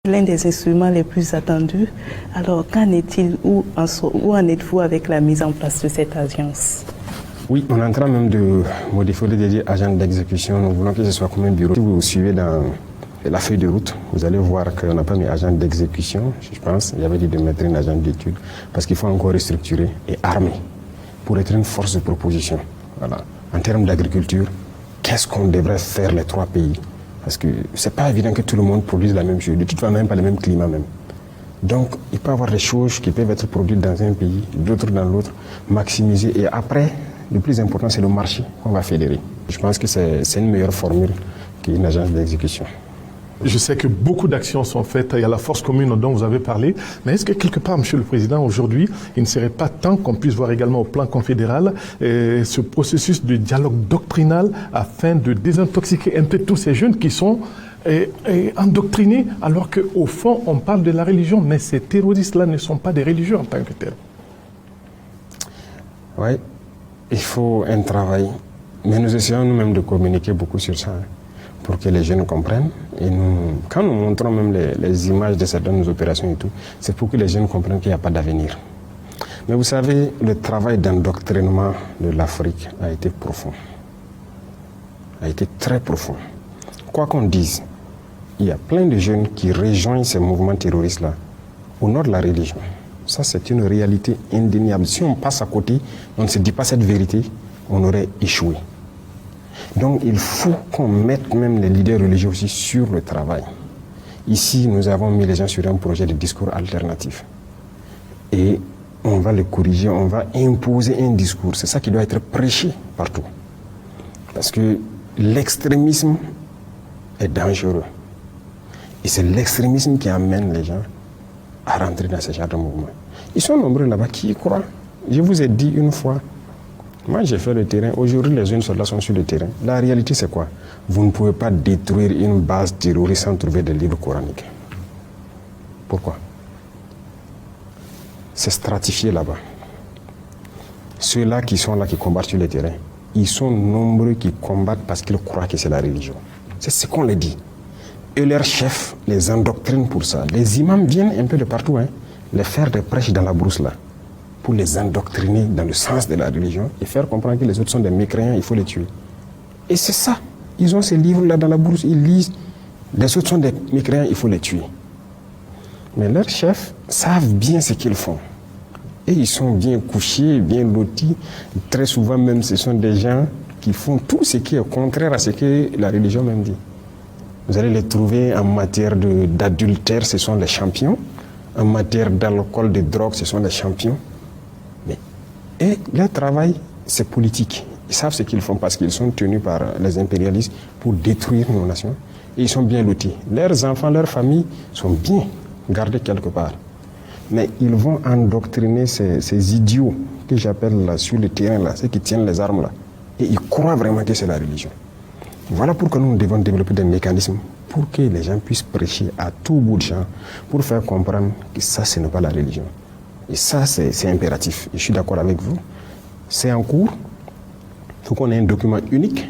l'un des instruments les plus attendus. Alors, qu'en est-il, où en êtes-vous avec la mise en place de cette agence? Oui, on est en train même de modifier le dédié agent d'exécution. Nous voulons que ce soit comme un bureau. Si vous suivez dans la feuille de route, vous allez voir qu'on n'a pas mis agent d'exécution, je pense. Il y avait dit de mettre une agent d'étude parce qu'il faut encore restructurer et armer pour être une force de proposition. Voilà. En termes d'agriculture, qu'est-ce qu'on devrait faire les trois pays? Parce que c'est pas évident que tout le monde produise la même chose. De toute façon, même pas le même climat même. Donc, il peut y avoir des choses qui peuvent être produites dans un pays, d'autres dans l'autre, maximiser. Et après, le plus important, c'est le marché qu'on va fédérer. Je pense que c'est une meilleure formule qu'une agence d'exécution. Je sais que beaucoup d'actions sont faites, il y a la force commune dont vous avez parlé, mais est-ce que quelque part, Monsieur le Président, aujourd'hui, il ne serait pas temps qu'on puisse voir également au plan confédéral ce processus de dialogue doctrinal afin de désintoxiquer un peu tous ces jeunes qui sont endoctrinés, alors qu'au fond, on parle de la religion, mais ces terroristes-là ne sont pas des religieux en tant que tels. Oui, il faut un travail, mais nous essayons nous-mêmes de communiquer beaucoup sur ça, pour que les jeunes comprennent. Et nous, quand nous montrons même les images de certaines opérations et tout, c'est pour que les jeunes comprennent qu'il n'y a pas d'avenir. Mais vous savez, le travail d'endoctrinement de l'Afrique a été profond, a été très profond. Quoi qu'on dise, il y a plein de jeunes qui rejoignent ces mouvements terroristes-là au nom de la religion. Ça, c'est une réalité indéniable. Si on passe à côté, on ne se dit pas cette vérité, on aurait échoué. Donc, il faut qu'on mette même les leaders religieux aussi sur le travail. Ici, nous avons mis les gens sur un projet de discours alternatif. Et on va le corriger, on va imposer un discours. C'est ça qui doit être prêché partout. Parce que l'extrémisme est dangereux. Et c'est l'extrémisme qui amène les gens à rentrer dans ce genre de mouvement. Ils sont nombreux là-bas qui y croient. Je vous ai dit une fois, moi j'ai fait le terrain, aujourd'hui les jeunes soldats sont sur le terrain. La réalité c'est quoi? Vous ne pouvez pas détruire une base terroriste sans trouver des livres coraniques. Pourquoi? C'est stratifié là-bas. Ceux-là qui sont là, qui combattent sur le terrain, ils sont nombreux qui combattent parce qu'ils croient que c'est la religion. C'est ce qu'on les dit. Et leurs chefs les endoctrinent pour ça. Les imams viennent un peu de partout, les faire des prêches dans la brousse là, pour les endoctriner dans le sens de la religion et faire comprendre que les autres sont des mécréants, il faut les tuer. Et c'est ça. Ils ont ces livres-là dans la brousse, ils lisent. Les autres sont des mécréants, il faut les tuer. Mais leurs chefs savent bien ce qu'ils font. Et ils sont bien couchés, bien lotis. Très souvent même, ce sont des gens qui font tout ce qui est contraire à ce que la religion même dit. Vous allez les trouver en matière d'adultère, ce sont les champions. En matière d'alcool, de drogue, ce sont les champions. Et leur travail, c'est politique. Ils savent ce qu'ils font parce qu'ils sont tenus par les impérialistes pour détruire nos nations. Et ils sont bien lotis. Leurs enfants, leurs familles sont bien gardés quelque part. Mais ils vont endoctriner ces idiots que j'appelle là, sur le terrain, là, ceux qui tiennent les armes là. Et ils croient vraiment que c'est la religion. Voilà pourquoi nous devons développer des mécanismes pour que les gens puissent prêcher à tout bout de champ, pour faire comprendre que ça, ce n'est pas la religion. Et ça, c'est impératif. Et je suis d'accord avec vous. C'est en cours. Il faut qu'on ait un document unique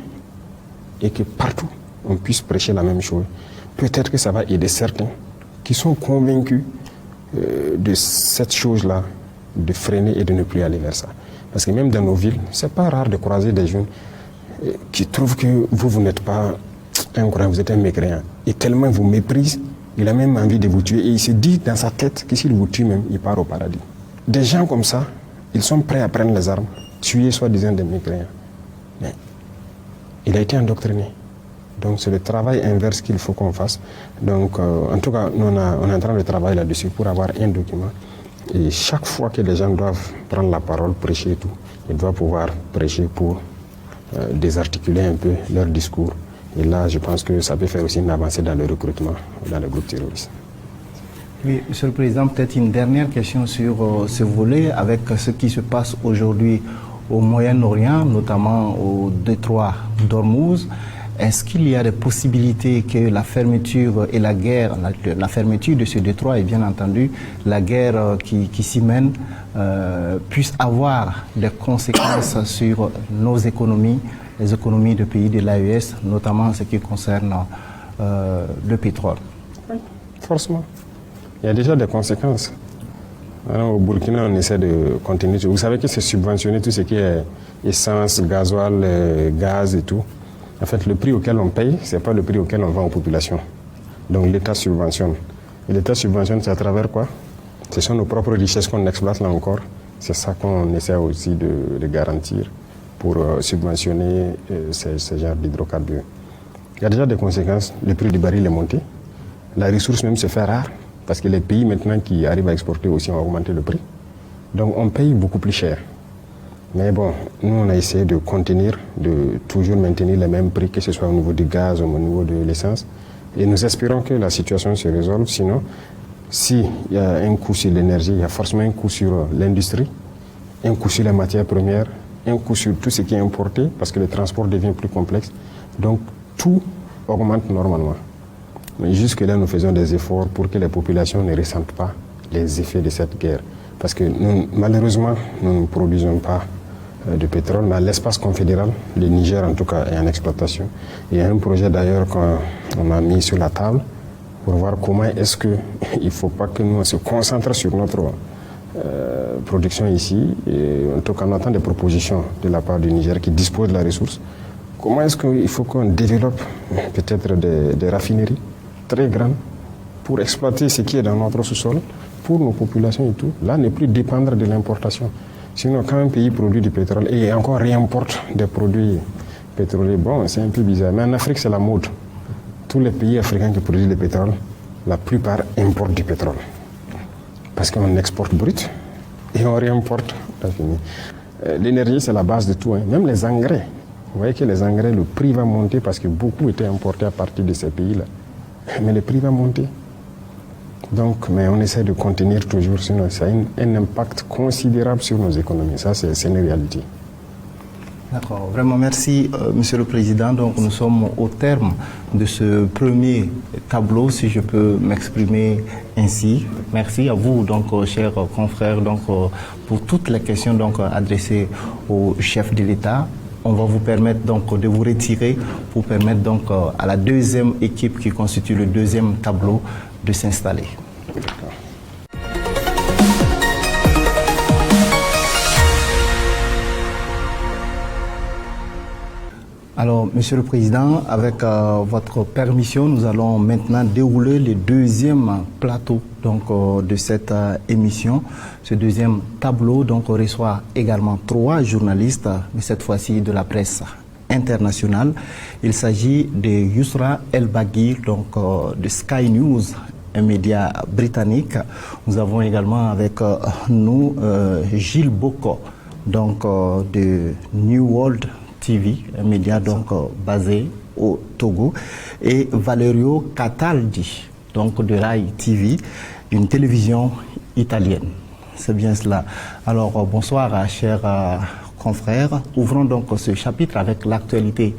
et que partout, on puisse prêcher la même chose. Peut-être que ça va aider certains qui sont convaincus de cette chose-là, de freiner et de ne plus aller vers ça. Parce que même dans nos villes, c'est pas rare de croiser des jeunes qui trouvent que vous n'êtes pas un croyant, vous êtes un mécréant. Et tellement ils vous méprisent, il a même envie de vous tuer. Et il se dit dans sa tête que s'il vous tue même, il part au paradis. Des gens comme ça, ils sont prêts à prendre les armes, tuer soi-disant des mécréants. Mais il a été endoctriné. Donc c'est le travail inverse qu'il faut qu'on fasse. Donc en tout cas, nous on est en train de travailler là-dessus pour avoir un document. Et chaque fois que les gens doivent prendre la parole, prêcher et tout, ils doivent pouvoir prêcher pour désarticuler un peu leur discours. Et là, je pense que ça peut faire aussi une avancée dans le recrutement dans les groupes terroristes. Oui, Monsieur le Président, peut-être une dernière question sur ce volet, avec ce qui se passe aujourd'hui au Moyen-Orient, notamment au détroit d'Ormuz. Est-ce qu'il y a des possibilités que la fermeture et la guerre, la fermeture de ce détroit et bien entendu la guerre qui s'y mène, puisse avoir des conséquences sur nos économies, les économies de pays de l'AES, notamment en ce qui concerne le pétrole? Oui, forcément. Il y a déjà des conséquences. Alors, au Burkina, on essaie de continuer. Vous savez que c'est subventionné tout ce qui est essence, gasoil, gaz et tout. En fait, le prix auquel on paye, ce n'est pas le prix auquel on vend aux populations. Donc l'État subventionne. Et l'État subventionne, c'est à travers quoi? Ce sont nos propres richesses qu'on exploite là encore. C'est ça qu'on essaie aussi de garantir pour subventionner ces genres d'hydrocarbures. Il y a déjà des conséquences. Le prix du baril est monté. La ressource même se fait rare parce que les pays maintenant qui arrivent à exporter aussi ont augmenté le prix. Donc on paye beaucoup plus cher. Mais bon, nous on a essayé de contenir, de toujours maintenir les mêmes prix, que ce soit au niveau du gaz ou au niveau de l'essence. Et nous espérons que la situation se résolve. Sinon, s'il y a un coût sur l'énergie, il y a forcément un coût sur l'industrie, un coût sur les matières premières, un coût sur tout ce qui est importé, parce que le transport devient plus complexe. Donc tout augmente normalement. Mais jusque-là, nous faisons des efforts pour que les populations ne ressentent pas les effets de cette guerre. Parce que nous, malheureusement, nous ne produisons pas de pétrole, mais à l'espace confédéral, le Niger en tout cas est en exploitation. Il y a un projet d'ailleurs qu'on a mis sur la table pour voir comment est-ce qu'il ne faut pas que nous on se concentre sur notre production ici. Et en tout cas, on attend des propositions de la part du Niger qui dispose de la ressource. Comment est-ce qu'il faut qu'on développe peut-être des raffineries très grandes pour exploiter ce qui est dans notre sous-sol pour nos populations et tout. Là, ne plus dépendre de l'importation. Sinon, quand un pays produit du pétrole et encore réimporte des produits pétroliers, bon, c'est un peu bizarre. Mais en Afrique, c'est la mode. Tous les pays africains qui produisent du pétrole, la plupart importent du pétrole. Parce qu'on exporte brut et on réimporte. L'énergie, c'est la base de tout. Hein. Même les engrais. Vous voyez que les engrais, le prix va monter parce que beaucoup étaient importés à partir de ces pays-là. Mais le prix va monter. Donc, mais on essaie de contenir toujours, sinon ça a un impact considérable sur nos économies. Ça, c'est une réalité. D'accord, vraiment merci Monsieur le Président. Donc nous sommes au terme de ce premier tableau, si je peux m'exprimer ainsi. Merci à vous, donc chers confrères, donc pour toutes les questions donc adressées au chef de l'État. On va vous permettre donc de vous retirer pour permettre donc à la deuxième équipe qui constitue le deuxième tableau de s'installer. Alors, Monsieur le Président, avec votre permission, nous allons maintenant dérouler le deuxième plateau donc, de cette émission. Ce deuxième tableau donc, reçoit également 3 journalistes, mais cette fois-ci de la presse internationale. Il s'agit de Yousra El-Baghir, donc de Sky News, un média britannique. Nous avons également avec nous Gilles Boko, donc de New World TV, un média donc basé au Togo, et Valerio Cataldi, donc de Rai TV, une télévision italienne. C'est bien cela. Alors bonsoir chers confrères. Ouvrons donc ce chapitre avec l'actualité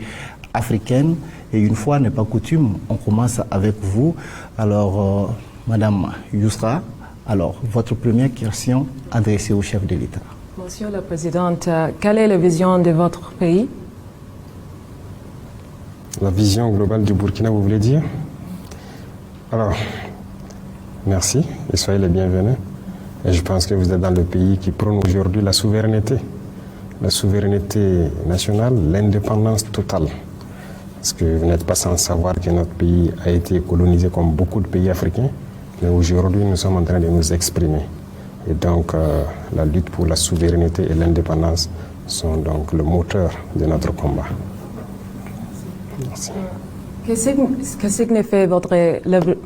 africaine. Et une fois n'est pas coutume, on commence avec vous. Alors Madame Yousra, alors votre première question adressée au chef de l'État. Monsieur la Présidente, quelle est la vision de votre pays La vision globale du Burkina, vous voulez dire? Alors, merci et soyez les bienvenus. Et je pense que vous êtes dans le pays qui prône aujourd'hui la souveraineté nationale, l'indépendance totale. Parce que vous n'êtes pas sans savoir que notre pays a été colonisé comme beaucoup de pays africains, mais aujourd'hui nous sommes en train de nous exprimer. Et donc la lutte pour la souveraineté et l'indépendance sont donc le moteur de notre combat. Merci. Que signifie votre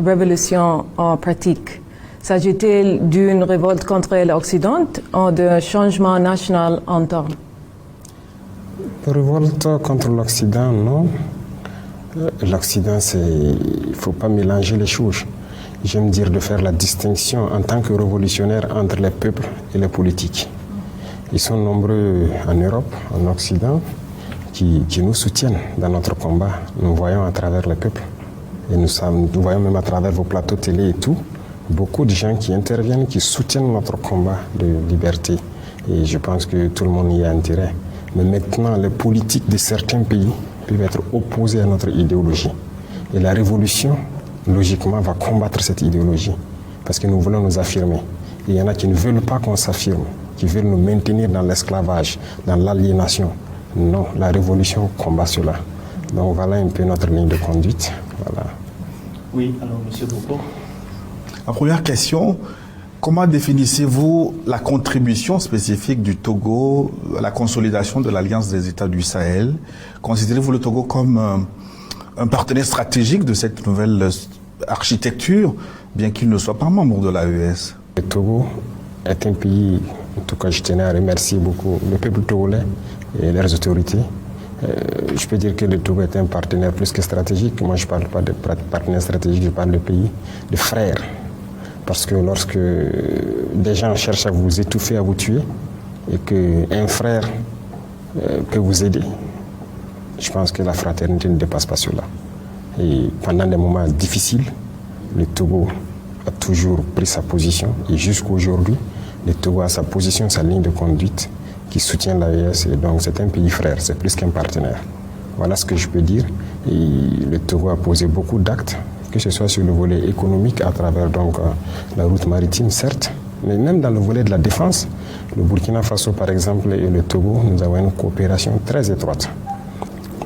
révolution en pratique? S'agit-il d'une révolte contre l'Occident ou d'un changement national interne? Révolte contre l'Occident, non. L'Occident, il ne faut pas mélanger les choses. J'aime dire de faire la distinction en tant que révolutionnaire entre les peuples et les politiques. Ils sont nombreux en Europe, en Occident, qui nous soutiennent dans notre combat. Nous voyons à travers les peuples. Et nous voyons même à travers vos plateaux télé et tout, beaucoup de gens qui interviennent, qui soutiennent notre combat de liberté. Et je pense que tout le monde y a intérêt. Mais maintenant, les politiques de certains pays peuvent être opposés à notre idéologie. Et la révolution, logiquement, va combattre cette idéologie. Parce que nous voulons nous affirmer. Et il y en a qui ne veulent pas qu'on s'affirme, qui veulent nous maintenir dans l'esclavage, dans l'aliénation. Non, la révolution combat cela. Donc voilà un peu notre ligne de conduite. Voilà. Oui, alors M. Boko. La première question, comment définissez-vous la contribution spécifique du Togo à la consolidation de l'Alliance des États du Sahel? Considérez-vous le Togo comme un partenaire stratégique de cette nouvelle architecture, bien qu'il ne soit pas membre de l'AES? Le Togo est un pays, en tout cas je tenais à remercier beaucoup le peuple togolais et leurs autorités. Je peux dire que le Togo est un partenaire plus que stratégique. Moi je ne parle pas de partenaire stratégique, je parle de pays, de frères. Parce que lorsque des gens cherchent à vous étouffer, à vous tuer, et qu'un frère peut vous aider, je pense que la fraternité ne dépasse pas cela. Et pendant des moments difficiles, le Togo a toujours pris sa position. Et jusqu'à aujourd'hui, le Togo a sa position, sa ligne de conduite qui soutient l'AES. Et donc c'est un pays frère, c'est plus qu'un partenaire. Voilà ce que je peux dire. Et le Togo a posé beaucoup d'actes, que ce soit sur le volet économique à travers donc la route maritime, certes, mais même dans le volet de la défense. Le Burkina Faso, par exemple, et le Togo, nous avons une coopération très étroite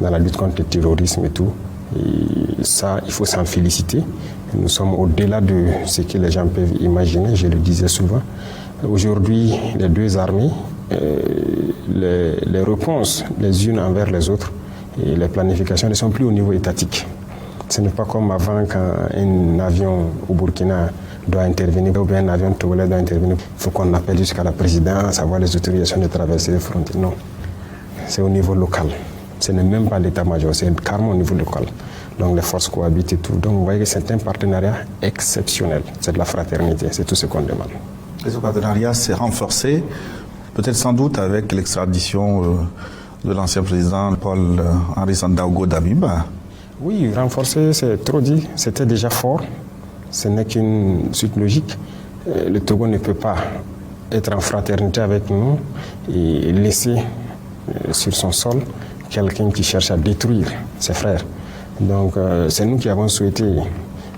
dans la lutte contre le terrorisme et tout. Et ça, il faut s'en féliciter. Nous sommes au-delà de ce que les gens peuvent imaginer, je le disais souvent. Aujourd'hui, les deux armées, les réponses les unes envers les autres et les planifications ne sont plus au niveau étatique. Ce n'est pas comme avant quand un avion au Burkina doit intervenir ou bien un avion togolais doit intervenir. Il faut qu'on appelle jusqu'à la présidence, avoir les autorisations de traverser les frontières. Non, c'est au niveau local. Ce n'est même pas l'état-major, c'est carrément au niveau local. Donc les forces cohabitent et tout. Donc vous voyez que c'est un partenariat exceptionnel. C'est de la fraternité, c'est tout ce qu'on demande. Et ce partenariat s'est renforcé, peut-être sans doute avec l'extradition de l'ancien président Paul-Henri Sandaogo Damiba. Oui, renforcer, c'est trop dit. C'était déjà fort. Ce n'est qu'une suite logique. Le Togo ne peut pas être en fraternité avec nous et laisser sur son sol quelqu'un qui cherche à détruire ses frères. Donc c'est nous qui avons souhaité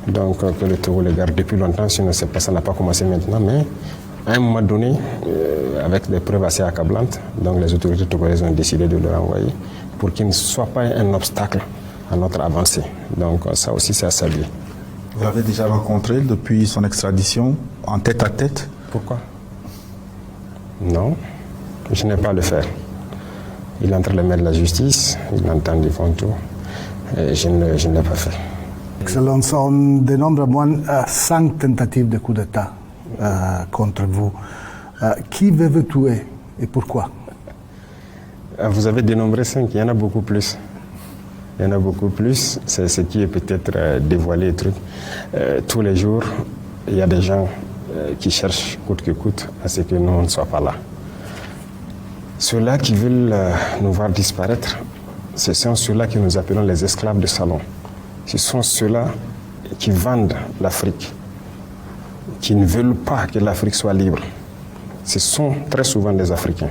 que le Togo le garde depuis longtemps, sinon ça n'a pas commencé maintenant, mais à un moment donné, avec des preuves assez accablantes, donc les autorités togolaises ont décidé de le renvoyer pour qu'il ne soit pas un obstacle à notre avancée. Donc ça aussi c'est à saluer. Vous l'avez déjà rencontré depuis son extradition en tête à tête? Pourquoi? Non, je n'ai pas à le faire. Il est entre les mains de la justice, il entend des tout. Je ne l'ai pas fait. Excellence, on dénombre moins 5 tentatives de coup d'État contre vous. Qui veut vous tuer et pourquoi? Vous avez dénombré 5, il y en a beaucoup plus. Il y en a beaucoup plus, c'est ce qui est peut-être dévoilé. Tous les jours, il y a des gens qui cherchent coûte que coûte à ce que nous ne soyons pas là. Ceux-là qui veulent nous voir disparaître, ce sont ceux-là que nous appelons les esclaves de salon. Ce sont ceux-là qui vendent l'Afrique, qui ne veulent pas que l'Afrique soit libre. Ce sont très souvent des Africains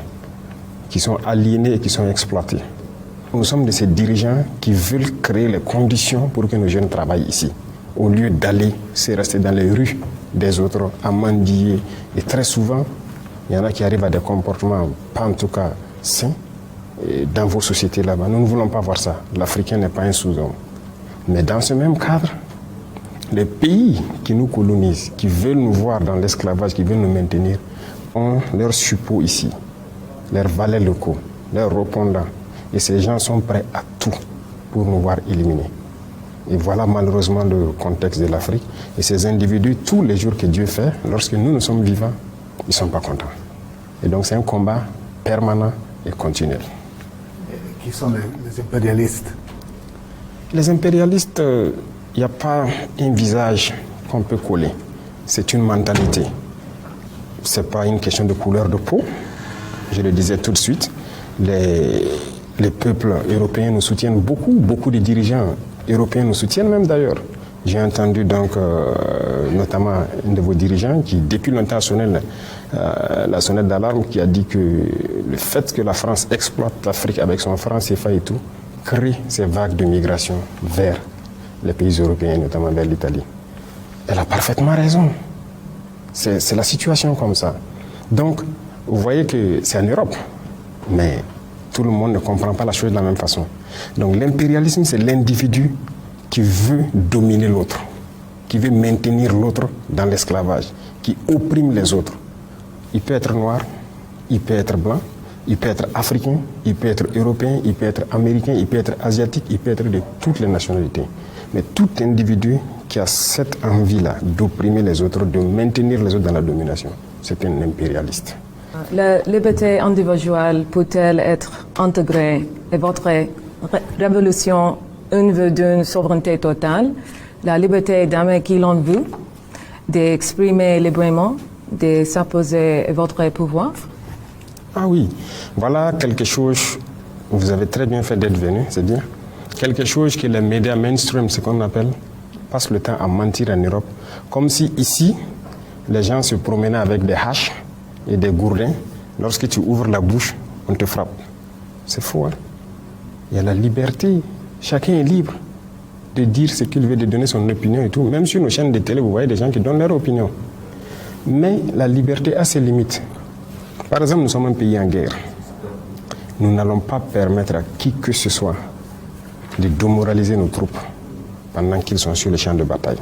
qui sont aliénés et qui sont exploités. nous sommes de ces dirigeants qui veulent créer les conditions pour que nos jeunes travaillent ici, au lieu d'aller se rester dans les rues des autres à mendier. Et très souvent, il y en a qui arrivent à des comportements pas en tout cas sains dans vos sociétés là-bas. Nous ne voulons pas voir ça. L'Africain n'est pas un sous-homme. Mais dans ce même cadre, les pays qui nous colonisent, qui veulent nous voir dans l'esclavage, qui veulent nous maintenir, ont leurs suppôts ici, leurs valets locaux, leurs répondants. Et ces gens sont prêts à tout pour nous voir éliminés. Et voilà malheureusement le contexte de l'Afrique. Et ces individus, tous les jours que Dieu fait, lorsque nous sommes vivants, ils ne sont pas contents. Et donc c'est un combat permanent et continuel. Qui sont les impérialistes? Les impérialistes, il n'y a pas un visage qu'on peut coller. C'est une mentalité. Ce n'est pas une question de couleur de peau. Je le disais tout de suite. Les peuples européens nous soutiennent beaucoup. Beaucoup de dirigeants européens nous soutiennent même d'ailleurs. J'ai entendu donc notamment un de vos dirigeants qui, depuis longtemps, sonnait la sonnette d'alarme, qui a dit que le fait que la France exploite l'Afrique avec son franc CFA et tout, crée ces vagues de migration vers les pays européens, notamment vers l'Italie. Elle a parfaitement raison. C'est la situation comme ça. Donc, vous voyez que c'est en Europe, mais tout le monde ne comprend pas la chose de la même façon. Donc l'impérialisme, c'est l'individu qui veut dominer l'autre, qui veut maintenir l'autre dans l'esclavage, qui opprime les autres. Il peut être noir, il peut être blanc, il peut être africain, il peut être européen, il peut être américain, il peut être asiatique, il peut être de toutes les nationalités. Mais tout individu qui a cette envie-là d'opprimer les autres, de maintenir les autres dans la domination, c'est un impérialiste. La liberté individuelle peut-elle être intégrée et votre révolution une vue d'une souveraineté totale, la liberté d'aimer qui l'on veut, d'exprimer librement, de s'opposer à votre pouvoir? Ah oui, voilà quelque chose, vous avez très bien fait d'être venu, c'est bien. Quelque chose que les médias mainstream, ce qu'on appelle, passent le temps à mentir en Europe, comme si ici, les gens se promenaient avec des haches et des gourdins. Lorsque tu ouvres la bouche, on te frappe. C'est faux, hein? Il y a la liberté. Chacun est libre de dire ce qu'il veut, de donner son opinion et tout. Même sur nos chaînes de télé, vous voyez des gens qui donnent leur opinion. Mais la liberté a ses limites. Par exemple, nous sommes un pays en guerre. Nous n'allons pas permettre à qui que ce soit de démoraliser nos troupes pendant qu'ils sont sur le champ de bataille.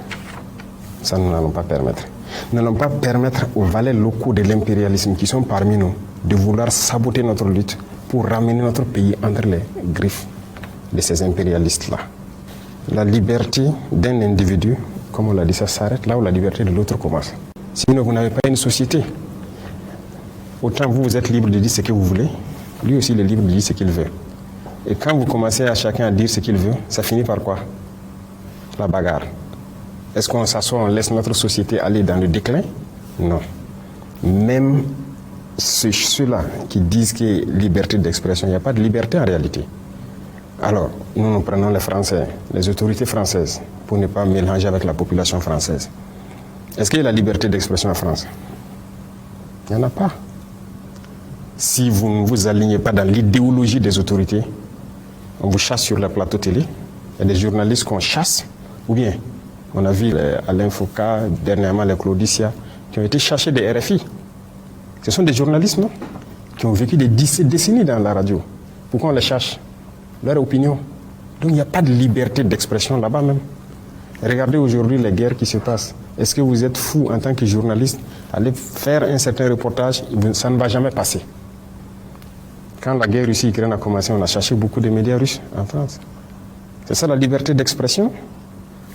Ça, nous n'allons pas permettre. Nous n'allons pas permettre aux valets locaux de l'impérialisme qui sont parmi nous de vouloir saboter notre lutte pour ramener notre pays entre les griffes de ces impérialistes-là. La liberté d'un individu, comme on l'a dit, ça s'arrête là où la liberté de l'autre commence. Sinon, vous n'avez pas une société. Autant vous êtes libre de dire ce que vous voulez, lui aussi il est libre de dire ce qu'il veut. Et quand vous commencez à chacun à dire ce qu'il veut, ça finit par quoi? La bagarre. Est-ce qu'on s'assoit, on laisse notre société aller dans le déclin? Non. Même ceux-là qui disent qu'il y a liberté d'expression, il n'y a pas de liberté en réalité. Alors, nous prenons les Français, les autorités françaises, pour ne pas mélanger avec la population française. Est-ce qu'il y a la liberté d'expression en France? Il n'y en a pas. Si vous ne vous alignez pas dans l'idéologie des autorités, on vous chasse sur le plateau télé, il y a des journalistes qu'on chasse, ou bien on a vu Alain Foucault, dernièrement les Claudicia, qui ont été chassés des RFI. Ce sont des journalistes, non? Qui ont vécu des décennies dans la radio. Pourquoi on les cherche? Leur opinion. Donc il n'y a pas de liberté d'expression là-bas même. Regardez aujourd'hui les guerres qui se passent. Est-ce que vous êtes fou en tant que journaliste, aller faire un certain reportage, ça ne va jamais passer. Quand la guerre Russie-Ukraine a commencé, on a cherché beaucoup de médias russes en France. C'est ça la liberté d'expression?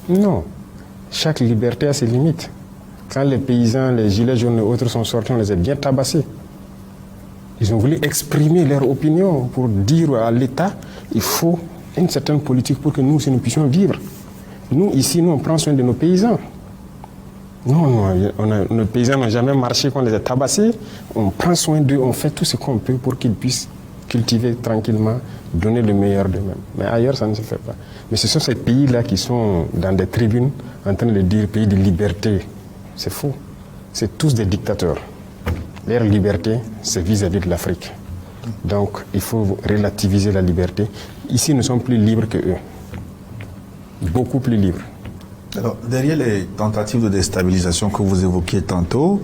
Non. Chaque liberté a ses limites. Quand les paysans, les gilets jaunes et autres sont sortis, on les a bien tabassés. Ils ont voulu exprimer leur opinion pour dire à l'État, il faut une certaine politique pour que nous aussi nous puissions vivre. Nous, ici, nous, on prend soin de nos paysans. Non, nos paysans n'ont jamais marché, qu'on les a tabassés. On prend soin d'eux, on fait tout ce qu'on peut pour qu'ils puissent cultiver tranquillement, donner le meilleur d'eux-mêmes. Mais ailleurs, ça ne se fait pas. Mais ce sont ces pays-là qui sont dans des tribunes en train de dire pays de liberté. C'est faux. C'est tous des dictateurs. Leur liberté, c'est vis-à-vis de l'Afrique. Donc, il faut relativiser la liberté. Ici, nous sommes plus libres que eux. Beaucoup plus libres. Alors, derrière les tentatives de déstabilisation que vous évoquiez tantôt,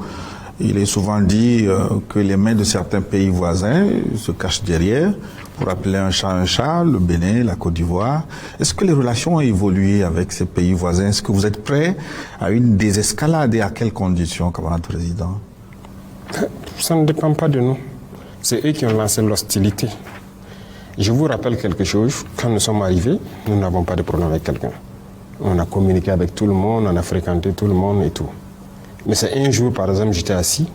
il est souvent dit que les mains de certains pays voisins se cachent derrière pour appeler un chat, le Bénin, la Côte d'Ivoire. Est-ce que les relations ont évolué avec ces pays voisins? Est-ce que vous êtes prêts à une désescalade et à quelles conditions, camarade président? Ça ne dépend pas de nous. C'est eux qui ont lancé l'hostilité. Je vous rappelle quelque chose. Quand nous sommes arrivés, nous n'avons pas de problème avec quelqu'un. On a communiqué avec tout le monde, on a fréquenté tout le monde et tout. Mais c'est un jour, par exemple, j'étais assis.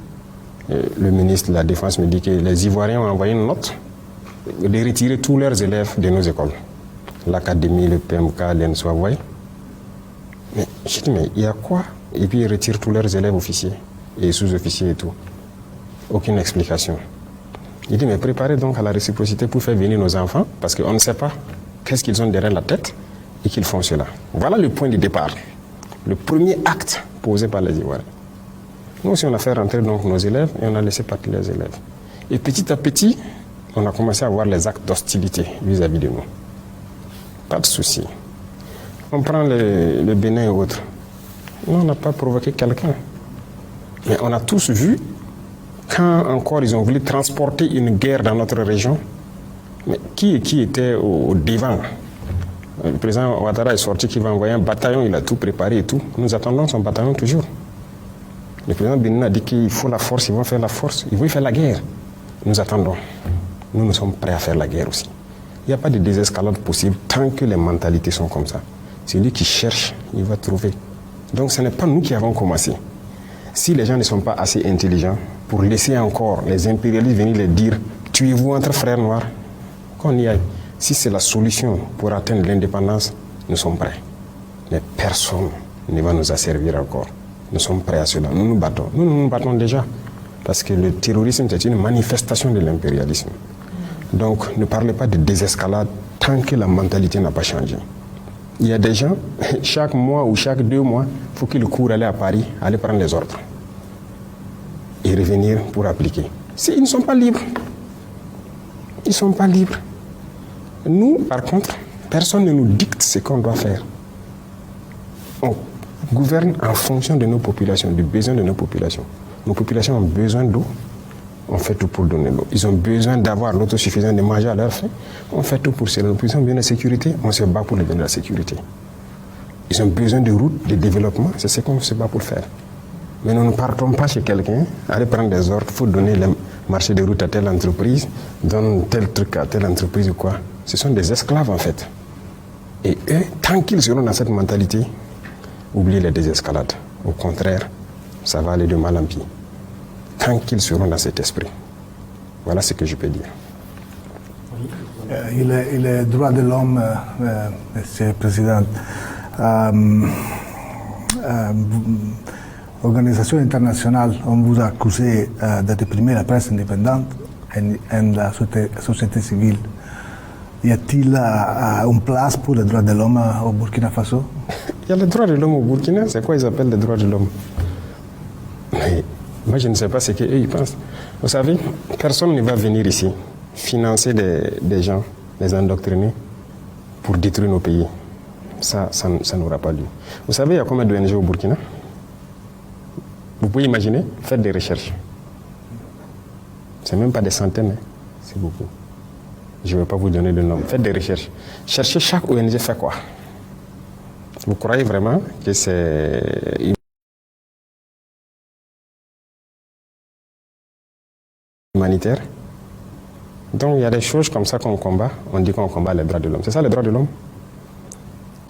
Le ministre de la Défense me dit que les Ivoiriens ont envoyé une note de retirer tous leurs élèves de nos écoles. L'académie, le PMK, l'ENSO, vous voyez. Mais je dis, mais il y a quoi? Et puis ils retirent tous leurs élèves officiers et sous-officiers et tout. Aucune explication. Il dit, mais préparez donc à la réciprocité pour faire venir nos enfants, parce qu'on ne sait pas qu'est-ce qu'ils ont derrière la tête et qu'ils font cela. Voilà le point de départ. Le premier acte posé par les Ivoiriens. Nous aussi, on a fait rentrer donc nos élèves et on a laissé partir les élèves. Et petit à petit, on a commencé à voir les actes d'hostilité vis-à-vis de nous. Pas de souci. On prend le Bénin et autres. Nous, on n'a pas provoqué quelqu'un. Mais on a tous vu, quand encore ils ont voulu transporter une guerre dans notre région, mais qui était au devant? Le président Ouattara est sorti qu'il va envoyer un bataillon, il a tout préparé et tout. Nous attendons son bataillon toujours. Le président Bénin a dit qu'il faut la force, ils vont faire la force, ils vont faire la guerre. Nous attendons. Nous sommes prêts à faire la guerre aussi. Il n'y a pas de désescalade possible tant que les mentalités sont comme ça. Celui qui cherche, il va trouver. Donc ce n'est pas nous qui avons commencé. Si les gens ne sont pas assez intelligents pour laisser encore les impérialistes venir les dire « tuez-vous entre frères noirs », qu'on y aille. Si c'est la solution pour atteindre l'indépendance, nous sommes prêts. Mais personne ne va nous asservir encore. Nous sommes prêts à cela. Nous nous battons. Nous nous battons déjà. Parce que le terrorisme, c'est une manifestation de l'impérialisme. Donc, ne parlez pas de désescalade tant que la mentalité n'a pas changé. Il y a des gens, chaque mois ou chaque 2 mois, il faut qu'ils courent aller à Paris, aller prendre les ordres. Et revenir pour appliquer. Ils ne sont pas libres. Ils ne sont pas libres. Nous, par contre, personne ne nous dicte ce qu'on doit faire. On gouverne en fonction de nos populations, du besoin de nos populations. Nos populations ont besoin d'eau, on fait tout pour donner l'eau. Ils ont besoin d'avoir l'autosuffisance de manger à leur faim, on fait tout pour cela. Ils ont besoin de sécurité, on se bat pour leur donner la sécurité. Ils ont besoin de routes, de développement, c'est ce qu'on se bat pour faire. Mais nous ne partons pas chez quelqu'un, aller prendre des ordres, il faut donner le marché de route à telle entreprise, donne tel truc à telle entreprise ou quoi. Ce sont des esclaves en fait. Et eux, tant qu'ils seront dans cette mentalité, oubliez les désescalades. Au contraire, ça va aller de mal en pis. Tant qu'ils seront dans cet esprit. Voilà ce que je peux dire. Il est droit de l'homme, Monsieur le Président. Organisation internationale, on vous a accusé de réprimer la presse indépendante et la société civile. Y a-t-il une place pour les droits de l'homme au Burkina Faso? Il y a les droits de l'homme au Burkina, c'est quoi ils appellent les droits de l'homme? Mais moi je ne sais pas ce qu'eux ils pensent. Vous savez, personne ne va venir ici financer des gens, les endoctriner pour détruire nos pays. Ça n'aura pas lieu. Vous savez, il y a combien d'ONG au Burkina? Vous pouvez imaginer, faites des recherches. C'est même pas des centaines, hein. C'est beaucoup. Je ne vais pas vous donner de nom. Faites des recherches. Cherchez chaque ONG fait quoi. Vous croyez vraiment que c'est humanitaire? Donc il y a des choses comme ça qu'on combat. On dit qu'on combat les droits de l'homme. C'est ça les droits de l'homme?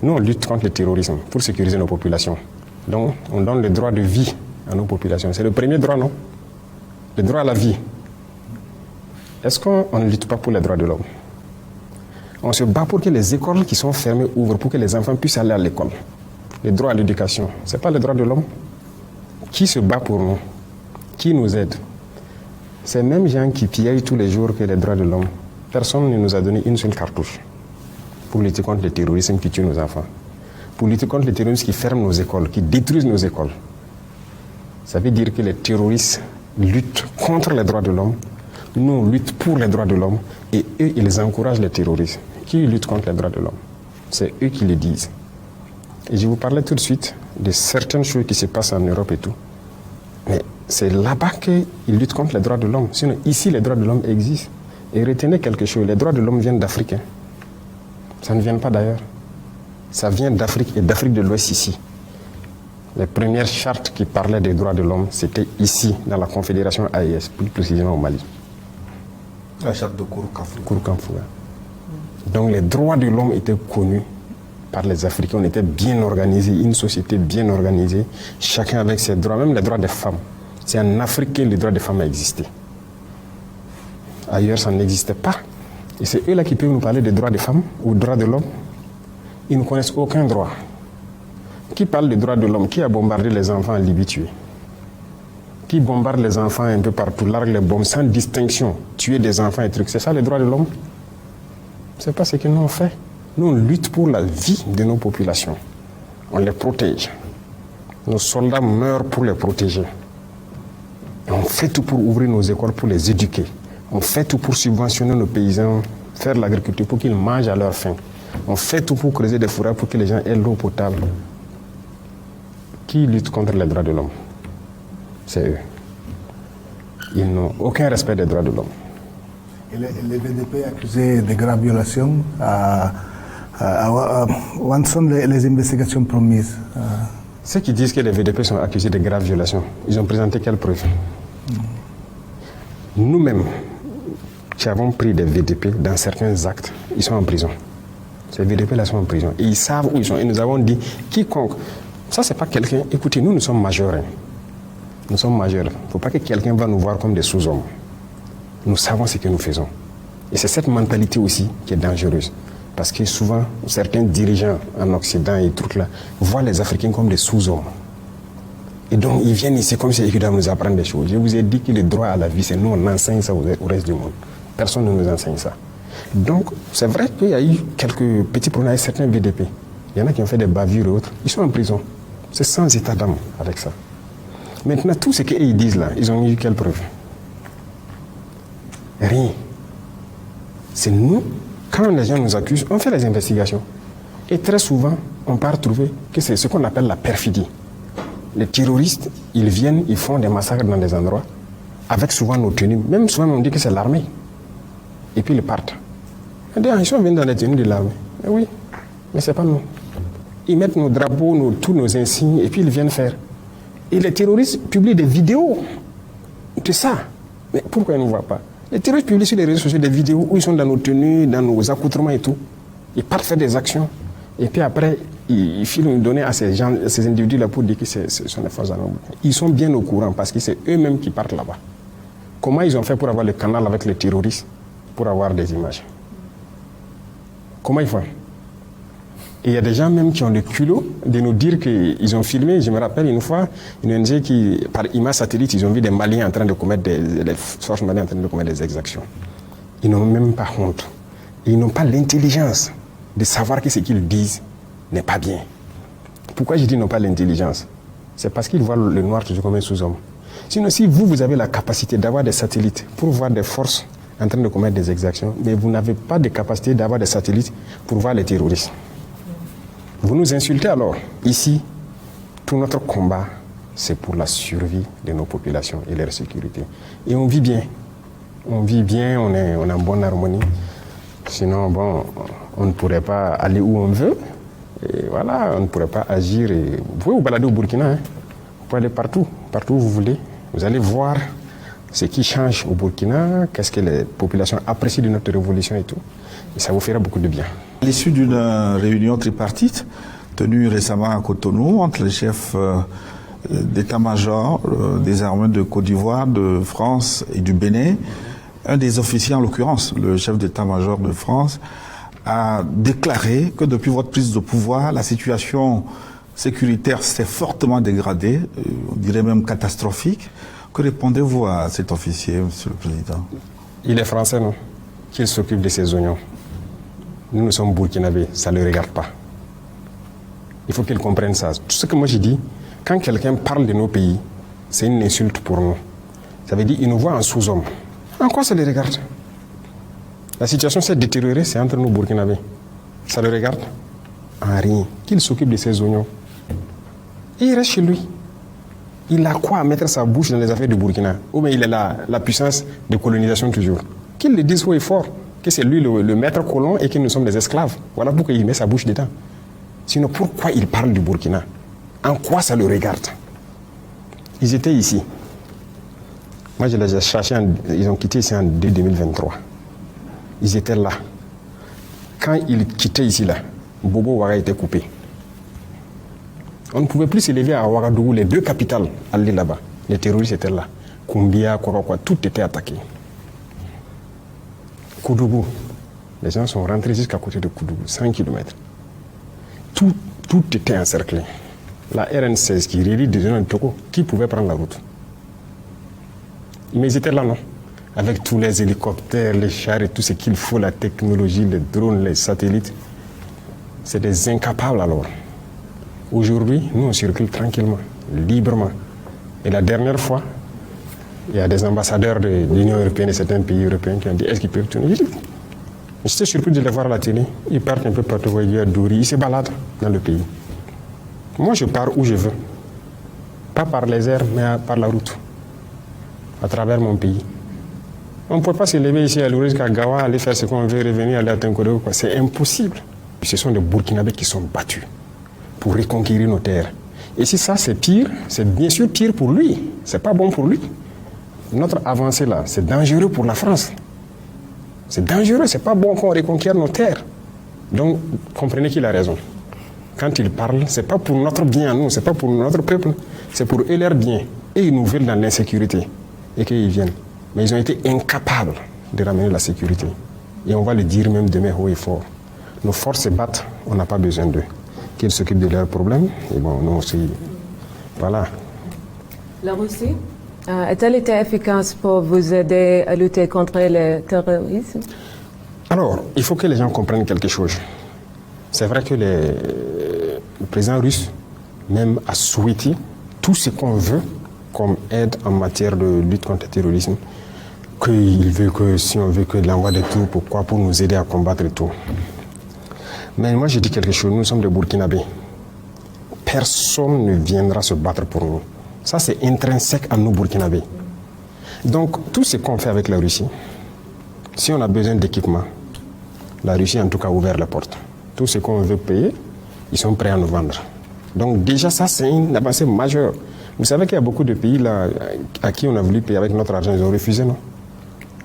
Nous on lutte contre le terrorisme pour sécuriser nos populations. Donc on donne le droit de vie à nos populations. C'est le premier droit, non? Le droit à la vie. Est-ce qu'on ne lutte pas pour les droits de l'homme? On se bat pour que les écoles qui sont fermées ouvrent, pour que les enfants puissent aller à l'école. Le droit à l'éducation, ce n'est pas le droit de l'homme? Qui se bat pour nous? Qui nous aide? Ces mêmes gens qui pillent tous les jours que les droits de l'homme, personne ne nous a donné une seule cartouche pour lutter contre le terrorisme qui tue nos enfants, pour lutter contre le terrorisme qui ferme nos écoles, qui détruisent nos écoles. Ça veut dire que les terroristes luttent contre les droits de l'homme. Nous, on lutte pour les droits de l'homme et eux, ils encouragent les terroristes qui lutte contre les droits de l'homme. C'est eux qui le disent. Et je vous parlais tout de suite de certaines choses qui se passent en Europe et tout. Mais c'est là-bas qu'ils luttent contre les droits de l'homme. Sinon, ici, les droits de l'homme existent. Et retenez quelque chose, les droits de l'homme viennent d'Afrique. Ça ne vient pas d'ailleurs. Ça vient d'Afrique et d'Afrique de l'Ouest ici. Les premières chartes qui parlaient des droits de l'homme, c'était ici, dans la Confédération AES, plus précisément au Mali. La charte de Kouroukanfou. Kouroukanfou. Donc les droits de l'homme étaient connus par les Africains. On était bien organisés, une société bien organisée, chacun avec ses droits, même les droits des femmes. C'est en Afrique que les droits des femmes existaient. Ailleurs, ça n'existait pas. Et c'est eux là qui peuvent nous parler des droits des femmes ou des droits de l'homme. Ils ne connaissent aucun droit. Qui parle des droits de l'homme? Qui a bombardé les enfants en Libye tués? Qui bombarde les enfants un peu partout, largue les bombes sans distinction, tuer des enfants et trucs? C'est ça les droits de l'homme? C'est pas ce que nous on fait. Nous on lutte pour la vie de nos populations. On les protège. Nos soldats meurent pour les protéger. Et on fait tout pour ouvrir nos écoles, pour les éduquer. On fait tout pour subventionner nos paysans, faire l'agriculture pour qu'ils mangent à leur faim. On fait tout pour creuser des forêts pour que les gens aient l'eau potable. Qui lutte contre les droits de l'homme? C'est eux. Ils n'ont aucun respect des droits de l'homme. Et les VDP accusés de graves violations, où sont les investigations promises? Ceux qui disent que les VDP sont accusés de graves violations, ils ont présenté quelles preuves? Nous-mêmes, qui avons pris des VDP dans certains actes, ils sont en prison. Ces VDP-là sont en prison. Et ils savent où ils sont. Et nous avons dit, quiconque... Ça, c'est pas quelqu'un... Écoutez, nous sommes majeurs. Hein. Nous sommes majeurs. Il ne faut pas que quelqu'un va nous voir comme des sous-hommes. Nous savons ce que nous faisons. Et c'est cette mentalité aussi qui est dangereuse. Parce que souvent, certains dirigeants en Occident et trucs là, voient les Africains comme des sous-hommes. Et donc, ils viennent ici comme si ils doivent nous apprendre des choses. Je vous ai dit que le droit à la vie, c'est nous, on enseigne ça au reste du monde. Personne ne nous enseigne ça. Donc, c'est vrai qu'il y a eu quelques petits problèmes avec certains VDP. Il y en a qui ont fait des bavures et autres. Ils sont en prison. C'est sans état d'âme avec ça. Maintenant, tout ce qu'ils disent là, ils ont eu quelle preuve? Rien. C'est nous, quand les gens nous accusent, on fait les investigations. Et très souvent, on part trouver que c'est ce qu'on appelle la perfidie. Les terroristes, ils viennent, ils font des massacres dans des endroits, avec souvent nos tenues. Même souvent, on dit que c'est l'armée. Et puis ils partent. Ils sont venus dans les tenues de l'armée. Oui, mais c'est pas nous. Ils mettent nos drapeaux, tous nos insignes, et puis ils viennent faire. Et les terroristes publient des vidéos de ça. Mais pourquoi ils ne nous voient pas? Les terroristes publient sur les réseaux sociaux des vidéos où ils sont dans nos tenues, dans nos accoutrements et tout. Ils partent faire des actions. Et puis après, ils filment donner à ces gens, ces individus-là pour dire que ce sont des forces armées. Ils sont bien au courant parce que c'est eux-mêmes qui partent là-bas. Comment ils ont fait pour avoir le canal avec les terroristes, pour avoir des images? Comment ils font? Et il y a des gens même qui ont le culot de nous dire qu'ils ont filmé. Je me rappelle une fois, une ONG qui, par image satellite, ils ont vu des Maliens en train de commettre les forces maliennes en train de commettre des exactions. Ils n'ont même pas honte. Et ils n'ont pas l'intelligence de savoir que ce qu'ils disent n'est pas bien. Pourquoi je dis n'ont pas l'intelligence? C'est parce qu'ils voient le noir toujours comme un sous-homme. Sinon, si vous avez la capacité d'avoir des satellites pour voir des forces en train de commettre des exactions, mais vous n'avez pas de capacité d'avoir des satellites pour voir les terroristes. Vous nous insultez alors. Ici, tout notre combat, c'est pour la survie de nos populations et leur sécurité. Et on vit bien. On vit bien, on est en bonne harmonie. Sinon, bon, on ne pourrait pas aller où on veut. Et voilà, on ne pourrait pas agir. Et vous pouvez vous balader au Burkina. Hein. Vous pouvez aller partout où vous voulez. Vous allez voir ce qui change au Burkina, qu'est-ce que les populations apprécient de notre révolution et tout. Et ça vous fera beaucoup de bien. À l'issue d'une réunion tripartite tenue récemment à Cotonou entre les chefs d'état-major des armées de Côte d'Ivoire, de France et du Bénin, un des officiers, en l'occurrence le chef d'état-major de France, a déclaré que depuis votre prise de pouvoir, la situation sécuritaire s'est fortement dégradée, on dirait même catastrophique. Que répondez-vous à cet officier, Monsieur le Président? Il est français, non? Qu'il s'occupe de ses oignons. Nous sommes burkinabés, ça ne le regarde pas. Il faut qu'il comprenne ça. Tout ce que moi j'ai dit, quand quelqu'un parle de nos pays, c'est une insulte pour nous. Ça veut dire qu'il nous voit en sous-homme. En quoi ça les regarde? La situation s'est détériorée, c'est entre nous Burkinabés. Ça le regarde? En rien. Qu'il s'occupe de ses oignons. Et il reste chez lui. Il a quoi à mettre sa bouche dans les affaires du Burkina? Ou bien il a la puissance de colonisation toujours. Qu'il le dise haut et fort, que c'est lui le maître colon et que nous sommes des esclaves. Voilà pourquoi il met sa bouche dedans. Sinon, pourquoi il parle du Burkina? En quoi ça le regarde? Ils étaient ici. Moi, je les ai cherchés, ils ont quitté ici en 2023. Ils étaient là. Quand ils quittaient ici, là, Bobo Ouaga était coupé. On ne pouvait plus s'élever à Ouagadougou, les deux capitales, aller là-bas. Les terroristes étaient là. Koumbia, Korokwa, tout était attaqué. Koudougou, les gens sont rentrés jusqu'à côté de Koudougou, 100 km. Tout était encerclé. La RN16 qui relie des zones de Togo, qui pouvait prendre la route? Mais ils étaient là, non? Avec tous les hélicoptères, les chars et tout ce qu'il faut, la technologie, les drones, les satellites. C'est des incapables alors. Aujourd'hui, nous on circule tranquillement, librement. Et la dernière fois, il y a des ambassadeurs de l'Union européenne et certains pays européens qui ont dit est-ce qu'ils peuvent tourner? J'étais surpris de les voir à la télé. Ils partent un peu partout, ils à Douri, ils se baladent dans le pays. Moi je pars où je veux. Pas par les airs, mais par la route. À travers mon pays. On ne peut pas se lever ici à Louris, à Gawa, aller faire ce qu'on veut, revenir, aller à Tinkodo. C'est impossible. Ce sont des Burkinabés qui sont battus pour reconquérir nos terres. Et si ça c'est pire, c'est bien sûr pire pour lui. C'est pas bon pour lui. Notre avancée là, c'est dangereux pour la France. C'est dangereux, c'est pas bon qu'on reconquiert nos terres. Donc, comprenez qu'il a raison. Quand il parle, c'est pas pour notre bien à nous, c'est pas pour notre peuple, c'est pour eux leur bien. Et ils nous veulent dans l'insécurité. Et qu'ils viennent. Mais ils ont été incapables de ramener la sécurité. Et on va le dire même demain haut et fort. Nos forces se battent, on n'a pas besoin d'eux. Qu'ils s'occupent de leurs problèmes, et bon, nous aussi, voilà. La Russie a-t-elle été efficace pour vous aider à lutter contre le terrorisme? Alors, il faut que les gens comprennent quelque chose. C'est vrai que le président russe même a souhaité tout ce qu'on veut comme aide en matière de lutte contre le terrorisme, qu'il veut que, si on veut que l'envoi de tout, pourquoi? Pour nous aider à combattre tout. Mais moi je dis quelque chose, nous sommes des Burkinabés. Personne ne viendra se battre pour nous. Ça c'est intrinsèque à nous Burkinabés. Donc tout ce qu'on fait avec la Russie, si on a besoin d'équipement, la Russie en tout cas a ouvert la porte. Tout ce qu'on veut payer, ils sont prêts à nous vendre. Donc déjà ça c'est une avancée majeure. Vous savez qu'il y a beaucoup de pays là, à qui on a voulu payer avec notre argent, ils ont refusé, non?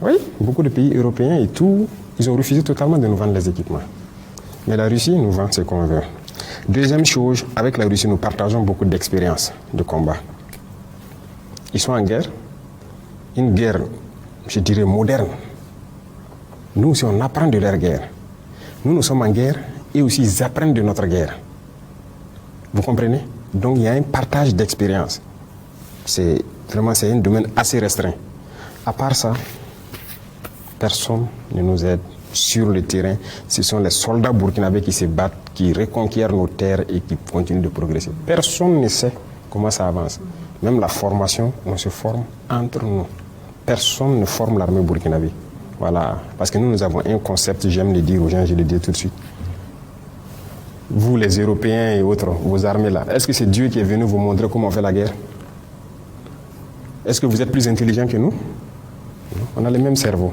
Oui, beaucoup de pays européens et tout, ils ont refusé totalement de nous vendre les équipements. Mais la Russie nous vend ce qu'on veut. Deuxième chose, avec la Russie, nous partageons beaucoup d'expériences de combat. Ils sont en guerre, une guerre, je dirais, moderne. Nous aussi, on apprend de leur guerre. Nous sommes en guerre et aussi ils apprennent de notre guerre. Vous comprenez? Donc il y a un partage d'expérience. C'est vraiment un domaine assez restreint. À part ça, personne ne nous aide sur le terrain. Ce sont les soldats burkinabés qui se battent, qui reconquièrent nos terres et qui continuent de progresser. Personne ne sait comment ça avance. Même la formation, on se forme entre nous. Personne ne forme l'armée burkinabé. Voilà. Parce que nous avons un concept, j'aime le dire aux gens, je le dis tout de suite. Vous, les Européens et autres, vos armées là, est-ce que c'est Dieu qui est venu vous montrer comment on fait la guerre? Est-ce que vous êtes plus intelligents que nous? Non, on a le même cerveau.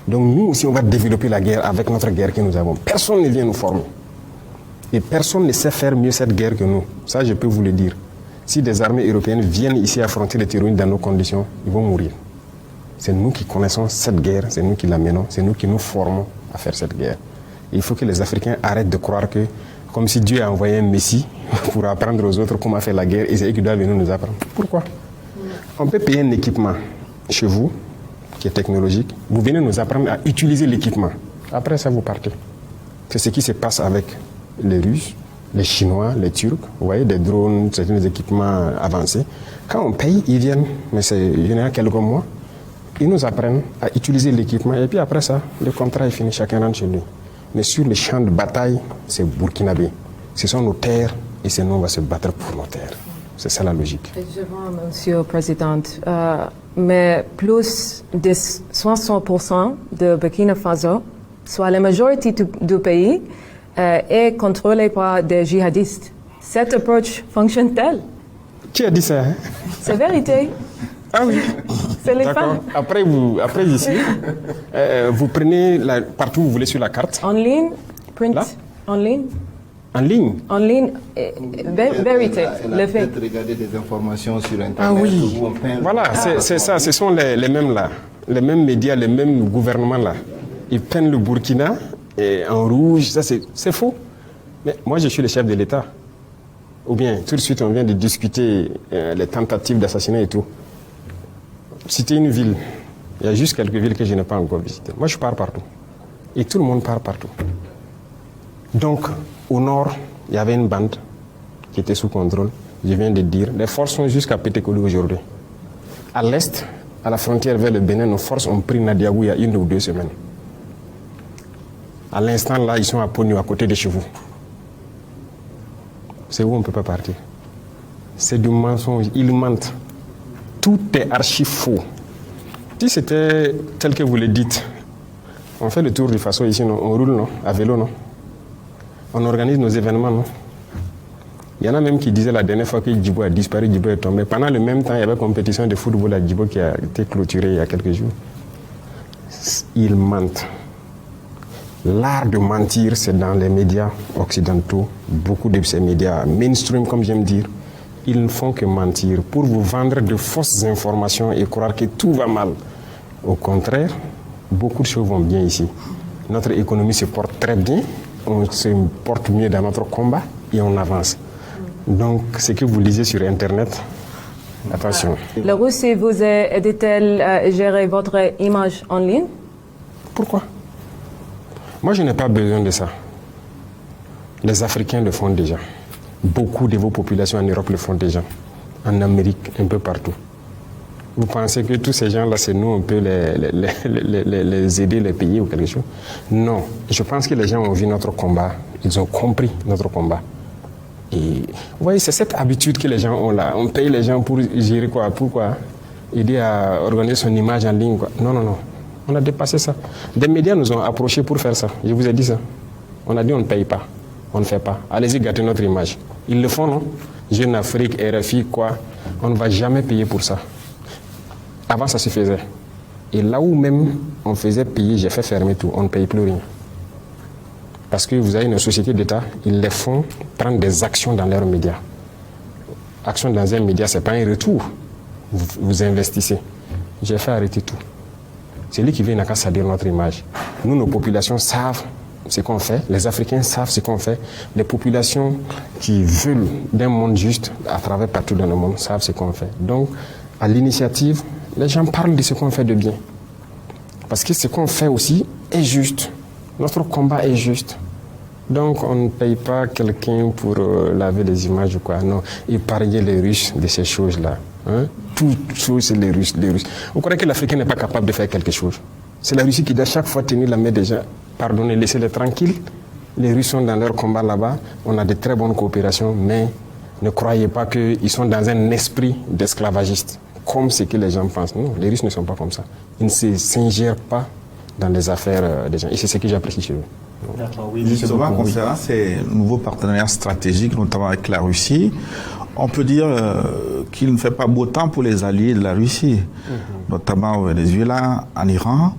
Donc nous aussi, on va développer la guerre avec notre guerre que nous avons. Personne ne vient nous former. Et personne ne sait faire mieux cette guerre que nous. Ça, je peux vous le dire. Si des armées européennes viennent ici affronter les terroristes dans nos conditions, ils vont mourir. C'est nous qui connaissons cette guerre, c'est nous qui la menons, c'est nous qui nous formons à faire cette guerre. Et il faut que les Africains arrêtent de croire que, comme si Dieu a envoyé un Messie pour apprendre aux autres comment faire la guerre, et c'est eux qui doivent venir nous apprendre. Pourquoi? On peut payer un équipement chez vous, qui est technologique, vous venez nous apprendre à utiliser l'équipement. Après ça, vous partez. C'est ce qui se passe avec les Russes, les Chinois, les Turcs, vous voyez, des drones, certains équipements avancés. Quand on paye, ils viennent, mais c'est généralement quelques mois, ils nous apprennent à utiliser l'équipement, et puis après ça, le contrat est fini, chacun rentre chez lui. Mais sur les champs de bataille, c'est burkinabé. Ce sont nos terres, et c'est nous, on va se battre pour nos terres. C'est ça la logique. Je vois, Monsieur le Président, mais plus de 60% de Burkina Faso, soit la majorité du pays, est contrôlée par des djihadistes. Cette approche fonctionne-t-elle? Qui a dit ça, hein? C'est vérité. Ah oui. C'est les D'accord. femmes. Après ici, vous prenez partout où vous voulez sur la carte. En ligne, print, Là? en ligne. En ligne. En ligne, vérité, le fait. Peut-être regarder des informations sur Internet. Ah oui. où on peint- Voilà, c'est ça. Ce sont les mêmes là. Les mêmes médias, les mêmes gouvernements là. Ils peignent le Burkina et en rouge. Ça, c'est faux. Mais moi, je suis le chef de l'État. Ou bien, tout de suite, on vient de discuter les tentatives d'assassinat et tout. Citer une ville. Il y a juste quelques villes que je n'ai pas encore visitées. Moi, je pars partout. Et tout le monde part partout. Donc, au nord, il y avait une bande qui était sous contrôle. Je viens de dire, les forces sont jusqu'à Pétékoli aujourd'hui. À l'est, à la frontière vers le Bénin, nos forces ont pris Nadiagou il y a 1 ou 2 semaines. À l'instant, là, ils sont à Pognou, à côté de chez vous. C'est où on ne peut pas partir. C'est du mensonge, ils mentent. Tout est archi faux. Si c'était tel que vous le dites, on fait le tour du Faso ici, non? On roule, non? À vélo, non? On organise nos événements, non? Il y en a même qui disaient la dernière fois que Djibo a disparu, Djibo est tombé. Pendant le même temps, il y avait compétition de football à Djibo qui a été clôturée il y a quelques jours. Ils mentent. L'art de mentir, c'est dans les médias occidentaux. Beaucoup de ces médias mainstream, comme j'aime dire, ils ne font que mentir pour vous vendre de fausses informations et croire que tout va mal. Au contraire, beaucoup de choses vont bien ici. Notre économie se porte très bien, on se porte mieux dans notre combat et on avance. Donc, ce que vous lisez sur Internet, attention. La Russie vous aide-t-elle à gérer votre image en ligne? Pourquoi? Moi, je n'ai pas besoin de ça. Les Africains le font déjà. Beaucoup de vos populations en Europe le font déjà. En Amérique, un peu partout. Vous pensez que tous ces gens-là, c'est nous, on peut les aider, les payer ou quelque chose? Non. Je pense que les gens ont vu notre combat. Ils ont compris notre combat. Et vous voyez, c'est cette habitude que les gens ont là. On paye les gens pour gérer quoi? Pourquoi? Aider à organiser son image en ligne, quoi. Non, non, non. On a dépassé ça. Des médias nous ont approchés pour faire ça. Je vous ai dit ça. On a dit on ne paye pas. On ne fait pas. Allez-y gâter notre image. Ils le font, non? Jeune Afrique, RFI, quoi. On ne va jamais payer pour ça. Avant, ça se faisait. Et là où même on faisait payer, j'ai fait fermer tout. On ne paye plus rien. Parce que vous avez une société d'État, ils les font prendre des actions dans leurs médias. Action dans un média, ce n'est pas un retour. Vous investissez. J'ai fait arrêter tout. C'est lui qui vient à salir notre image. Nous, nos populations savent ce qu'on fait. Les Africains savent ce qu'on fait. Les populations qui veulent d'un monde juste à travers partout dans le monde savent ce qu'on fait. Donc, à l'initiative, les gens parlent de ce qu'on fait de bien. Parce que ce qu'on fait aussi est juste. Notre combat est juste. Donc, on ne paye pas quelqu'un pour laver les images ou quoi. Non, épargner les Russes de ces choses-là. Hein? Toutes choses, c'est les Russes. Vous croyez que l'Africain n'est pas capable de faire quelque chose? C'est la Russie qui doit chaque fois tenir la main des gens. Pardonnez, laissez-les tranquilles. Les Russes sont dans leur combat là-bas. On a de très bonnes coopérations, mais ne croyez pas qu'ils sont dans un esprit d'esclavagiste, comme ce que les gens pensent. Non, les Russes ne sont pas comme ça. Ils ne s'ingèrent pas dans les affaires des gens. Et c'est ce que j'apprécie chez eux. Justement, concernant ces nouveaux partenariats stratégiques, notamment avec la Russie, on peut dire qu'il ne fait pas beau temps pour les alliés de la Russie, notamment au Venezuela, en Iran.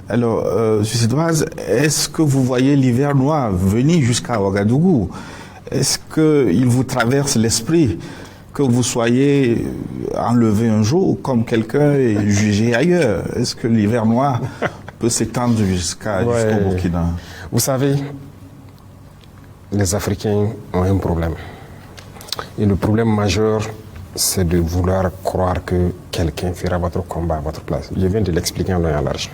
Alors, sur cette base, est-ce que vous voyez l'hiver noir venir jusqu'à Ouagadougou? Est-ce qu'il vous traverse l'esprit que vous soyez enlevé un jour comme quelqu'un et jugé ailleurs? Est-ce que l'hiver noir peut s'étendre jusqu'au Burkina? Vous savez, les Africains ont un problème. Et le problème majeur, c'est de vouloir croire que quelqu'un fera votre combat à votre place. Je viens de l'expliquer en long et en large.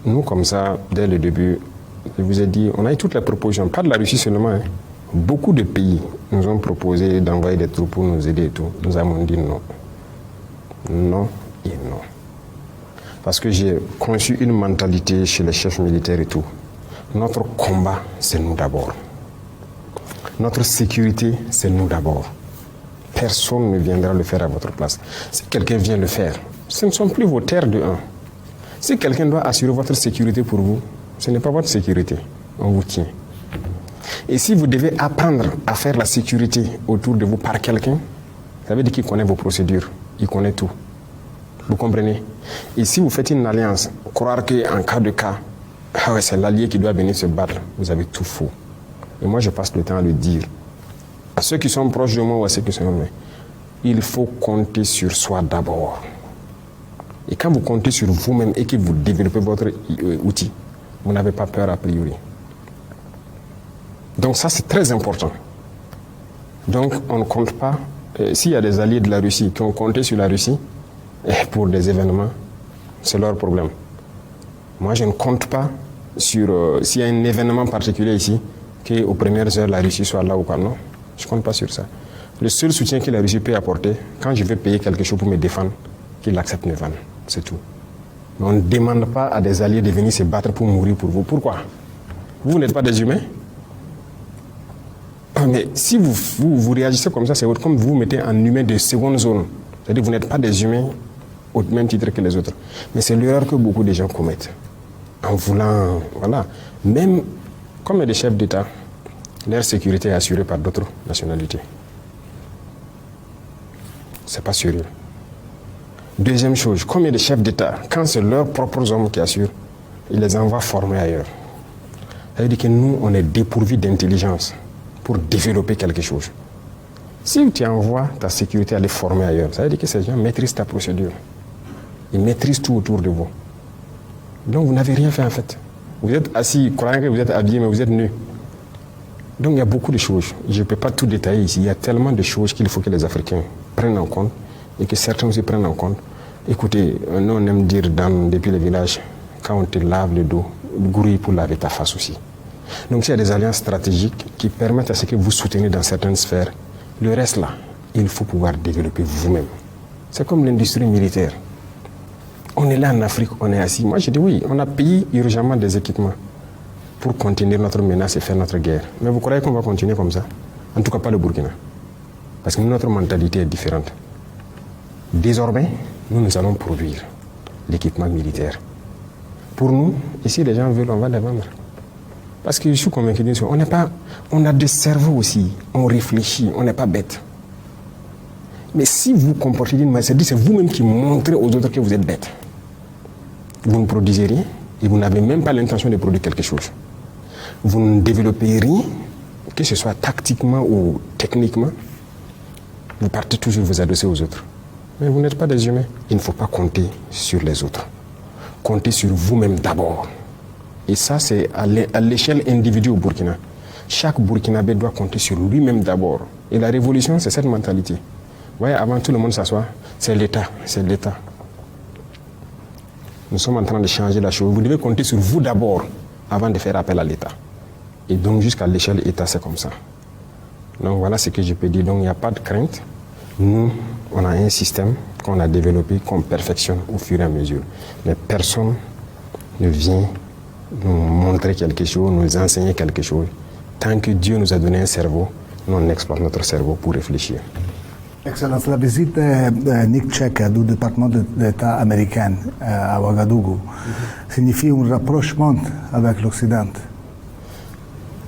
Nous, comme ça, dès le début, je vous ai dit, on a eu toutes les propositions, pas de la Russie seulement. Hein. Beaucoup de pays nous ont proposé d'envoyer des troupes pour nous aider et tout. Nous avons dit non. Non et non. Parce que j'ai conçu une mentalité chez les chefs militaires et tout. Notre combat, c'est nous d'abord. Notre sécurité, c'est nous d'abord. personne ne viendra le faire à votre place. Si quelqu'un vient le faire, ce ne sont plus vos terres de 1. Si quelqu'un doit assurer votre sécurité pour vous, ce n'est pas votre sécurité, on vous tient. Et si vous devez apprendre à faire la sécurité autour de vous par quelqu'un, ça veut dire qu'il connaît vos procédures, il connaît tout. Vous comprenez? Et si vous faites une alliance, croire qu'en cas de cas, ah ouais, c'est l'allié qui doit venir se battre, vous avez tout faux. Et moi, je passe le temps à le dire. À ceux qui sont proches de moi ou à ceux qui sont loin, il faut compter sur soi d'abord. Et quand vous comptez sur vous-même et que vous développez votre outil, vous n'avez pas peur a priori. Donc ça, c'est très important. Donc on ne compte pas. S'il y a des alliés de la Russie qui ont compté sur la Russie pour des événements, c'est leur problème. Moi, je ne compte pas sur s'il y a un événement particulier ici, qu'aux premières heures, la Russie soit là ou pas. Non, je ne compte pas sur ça. Le seul soutien que la Russie peut apporter, quand je vais payer quelque chose pour me défendre, qu'il accepte mes vannes. C'est tout. Mais on ne demande pas à des alliés de venir se battre pour mourir pour vous. Pourquoi? Vous n'êtes pas des humains? Mais si vous réagissez comme ça, c'est comme vous mettez en humain de seconde zone. C'est-à-dire que vous n'êtes pas des humains au même titre que les autres. Mais c'est l'erreur que beaucoup de gens commettent. En voulant, voilà. Même comme des chefs d'État, leur sécurité est assurée par d'autres nationalités. C'est pas sérieux. Deuxième chose, combien de chefs d'État, quand c'est leurs propres hommes qui assurent, ils les envoient former ailleurs. Ça veut dire que nous, on est dépourvus d'intelligence pour développer quelque chose. Si tu envoies ta sécurité aller former ailleurs, ça veut dire que ces gens maîtrisent ta procédure. Ils maîtrisent tout autour de vous. Donc vous n'avez rien fait en fait. Vous êtes assis, croyant que vous êtes habillé, mais vous êtes nu. Donc il y a beaucoup de choses. Je ne peux pas tout détailler ici. Il y a tellement de choses qu'il faut que les Africains prennent en compte et que certains aussi prennent en compte. Écoutez, nous on aime dire depuis les villages, quand on te lave le dos, grouille pour laver ta face aussi. Donc il y a des alliances stratégiques qui permettent à ce que vous soutenez dans certaines sphères. Le reste là, il faut pouvoir développer vous-même. C'est comme l'industrie militaire. On est là en Afrique, on est assis. Moi je dis oui, on a payé urgemment des équipements pour contenir notre menace et faire notre guerre. Mais vous croyez qu'on va continuer comme ça? En tout cas pas le Burkina. Parce que notre mentalité est différente. Désormais, nous allons produire l'équipement militaire. Pour nous, ici les gens veulent, on va les vendre. Parce que je suis convaincu d'une chose, on a des cerveaux aussi, on réfléchit, on n'est pas bête. Mais si vous comportez d'une manière, c'est vous-même qui montrez aux autres que vous êtes bête. Vous ne produisez rien et vous n'avez même pas l'intention de produire quelque chose. Vous ne développez rien, que ce soit tactiquement ou techniquement, vous partez toujours vous adresser aux autres. Mais vous n'êtes pas des humains. Il ne faut pas compter sur les autres. Comptez sur vous-même d'abord. Et ça, c'est à l'échelle individuelle au Burkina. Chaque Burkinabé doit compter sur lui-même d'abord. Et la révolution, c'est cette mentalité. Vous voyez, avant tout le monde s'assoit, c'est l'État, c'est l'État. Nous sommes en train de changer la chose. Vous devez compter sur vous d'abord avant de faire appel à l'État. Et donc, jusqu'à l'échelle État, c'est comme ça. Donc, voilà ce que je peux dire. Donc, il n'y a pas de crainte. Nous, on a un système qu'on a développé, qu'on perfectionne au fur et à mesure. Mais personne ne vient nous montrer quelque chose, nous enseigner quelque chose. Tant que Dieu nous a donné un cerveau, nous on exploite notre cerveau pour réfléchir. Excellence, la visite de Nick Cheka du département d'État américain à Ouagadougou signifie un rapprochement avec l'Occident.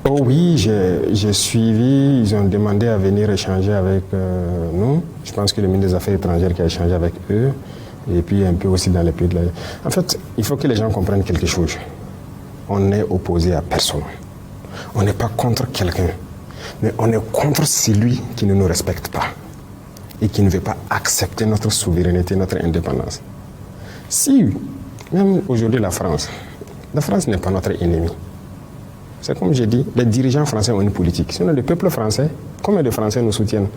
Oh oui, j'ai suivi, ils ont demandé à venir échanger avec nous. Je pense que le ministre des Affaires étrangères qui a échangé avec eux, et puis un peu aussi dans les pays de la... En fait, il faut que les gens comprennent quelque chose. On n'est opposé à personne. On n'est pas contre quelqu'un, mais on est contre celui qui ne nous respecte pas et qui ne veut pas accepter notre souveraineté, notre indépendance. Si, même aujourd'hui la France n'est pas notre ennemi. C'est comme j'ai dit, les dirigeants français ont une politique. Sinon, le peuple français, combien de Français nous soutiennent?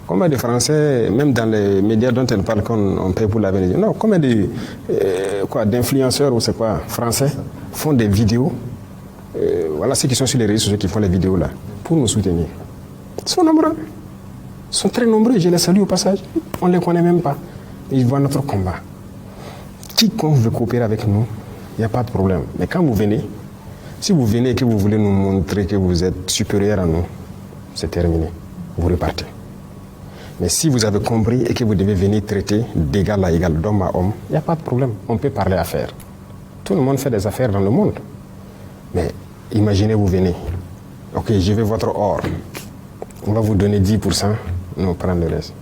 Combien de Français, même dans les médias dont elle parle qu'on paye pour la Vénézuela, non, combien d'influenceurs ou c'est quoi, français, font des vidéos, voilà ceux qui sont sur les réseaux sociaux qui font les vidéos là, pour nous soutenir. Ils sont nombreux. Ils sont très nombreux, je les salue au passage. On ne les connaît même pas. Ils voient notre combat. Quiconque veut coopérer avec nous, il n'y a pas de problème. Mais quand vous venez, si vous venez et que vous voulez nous montrer que vous êtes supérieur à nous, c'est terminé. Vous repartez. Mais si vous avez compris et que vous devez venir traiter d'égal à égal, d'homme à homme, il n'y a pas de problème. On peut parler affaires. Tout le monde fait des affaires dans le monde. Mais imaginez, vous venez. Ok, je veux votre or. On va vous donner 10%. Non, prendre le reste.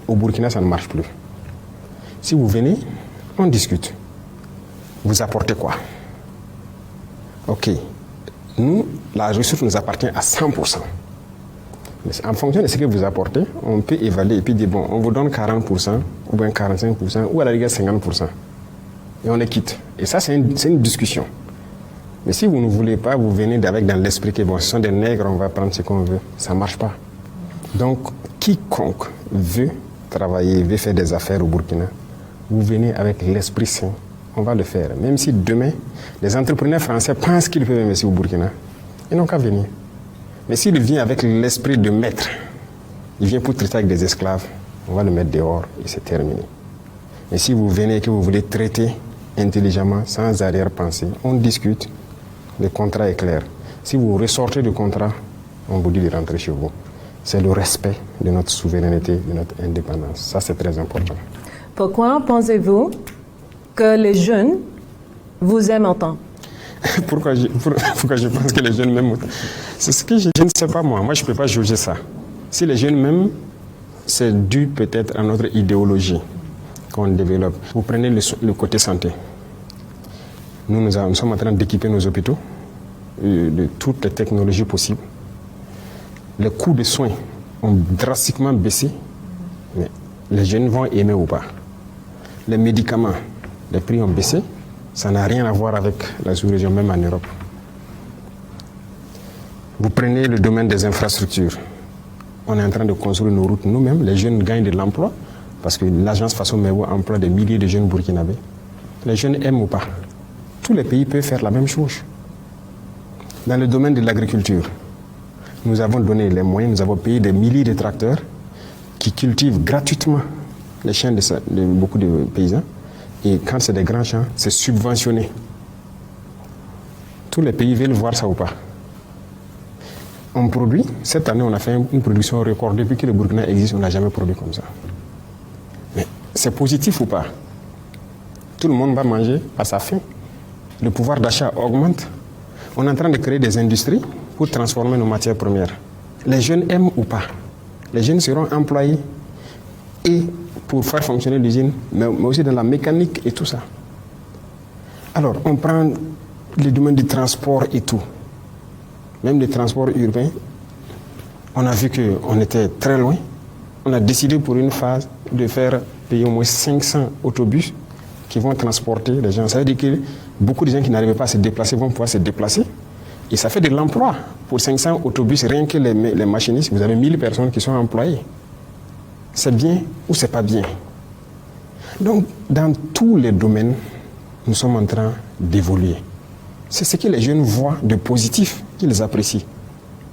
Au Burkina, ça ne marche plus. Si vous venez, on discute. Vous apportez quoi? Ok. Nous, la ressource nous appartient à 100%. Mais en fonction de ce que vous apportez, on peut évaluer et puis dire, bon, on vous donne 40%, ou bien 45%, ou à la rigueur 50%. Et on les quitte. Et ça, c'est une discussion. Mais si vous ne voulez pas, vous venez avec dans l'esprit que bon, ce sont des nègres, on va prendre ce qu'on veut. Ça ne marche pas. Donc, quiconque veut travailler, veut faire des affaires au Burkina, vous venez avec l'esprit sain, on va le faire. Même si demain, les entrepreneurs français pensent qu'ils peuvent investir au Burkina, ils n'ont qu'à venir. Mais s'il vient avec l'esprit de maître, il vient pour traiter avec des esclaves, on va le mettre dehors et c'est terminé. Mais si vous venez et que vous voulez traiter intelligemment, sans arrière-pensée, on discute, le contrat est clair. Si vous ressortez du contrat, on vous dit de rentrer chez vous. C'est le respect de notre souveraineté, de notre indépendance. Ça, c'est très important. Pourquoi pensez-vous que les jeunes vous aiment autant? Pourquoi je pense que les jeunes m'aiment autant? C'est ce que je ne sais pas moi. Moi, je ne peux pas juger ça. Si les jeunes m'aiment, c'est dû peut-être à notre idéologie qu'on développe. Vous prenez le côté santé. Nous sommes en train d'équiper nos hôpitaux de toutes les technologies possibles. Les coûts de soins ont drastiquement baissé, mais les jeunes vont aimer ou pas. Les médicaments, les prix ont baissé, ça n'a rien à voir avec la sous-région, même en Europe. Vous prenez le domaine des infrastructures. On est en train de construire nos routes nous-mêmes. Les jeunes gagnent de l'emploi, parce que l'agence Faso Mewo emploie des milliers de jeunes burkinabés. Les jeunes aiment ou pas. Tous les pays peuvent faire la même chose. Dans le domaine de l'agriculture, nous avons donné les moyens, nous avons payé des milliers de tracteurs qui cultivent gratuitement les champs de beaucoup de paysans. Et quand c'est des grands champs, c'est subventionné. Tous les pays veulent voir ça ou pas. On produit, cette année on a fait une production record. Depuis que le Burkina existe, on n'a jamais produit comme ça. Mais c'est positif ou pas? Tout le monde va manger à sa faim. Le pouvoir d'achat augmente. On est en train de créer des industries pour transformer nos matières premières. Les jeunes aiment ou pas? Les jeunes seront employés et pour faire fonctionner l'usine, mais aussi dans la mécanique et tout ça. Alors, on prend le domaine du transport et tout. Même le transport urbain, on a vu qu'on était très loin. On a décidé pour une phase de faire payer au moins 500 autobus qui vont transporter les gens. Ça veut dire que beaucoup de gens qui n'arrivaient pas à se déplacer vont pouvoir se déplacer. Et ça fait de l'emploi. Pour 500 autobus, rien que les machinistes, vous avez 1000 personnes qui sont employées. C'est bien ou c'est pas bien? Donc, dans tous les domaines, nous sommes en train d'évoluer. C'est ce que les jeunes voient de positif qu'ils apprécient.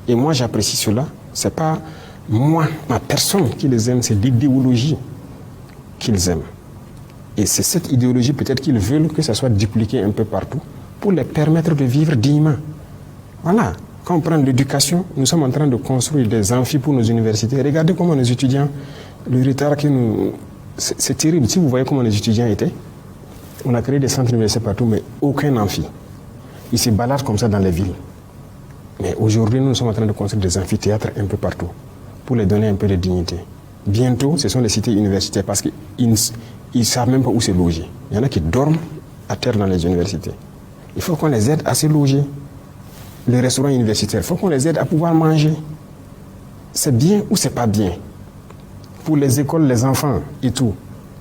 Et moi, j'apprécie cela. C'est pas moi, ma personne qui les aime, c'est l'idéologie qu'ils aiment. Et c'est cette idéologie peut-être qu'ils veulent que ça soit dupliqué un peu partout pour les permettre de vivre dignement. Voilà. Quand on prend l'éducation, nous sommes en train de construire des amphis pour nos universités. Regardez comment nos étudiants, le retard que nous... C'est terrible. Si vous voyez comment les étudiants étaient, on a créé des centres universitaires partout, mais aucun amphi. Ils se baladent comme ça dans les villes. Mais aujourd'hui, nous sommes en train de construire des amphithéâtres un peu partout pour les donner un peu de dignité. Bientôt, ce sont les cités universitaires parce qu'ils ne savent même pas où se loger. Il y en a qui dorment à terre dans les universités. Il faut qu'on les aide à se loger. Les restaurants universitaires, il faut qu'on les aide à pouvoir manger. C'est bien ou c'est pas bien? Pour les écoles, les enfants et tout.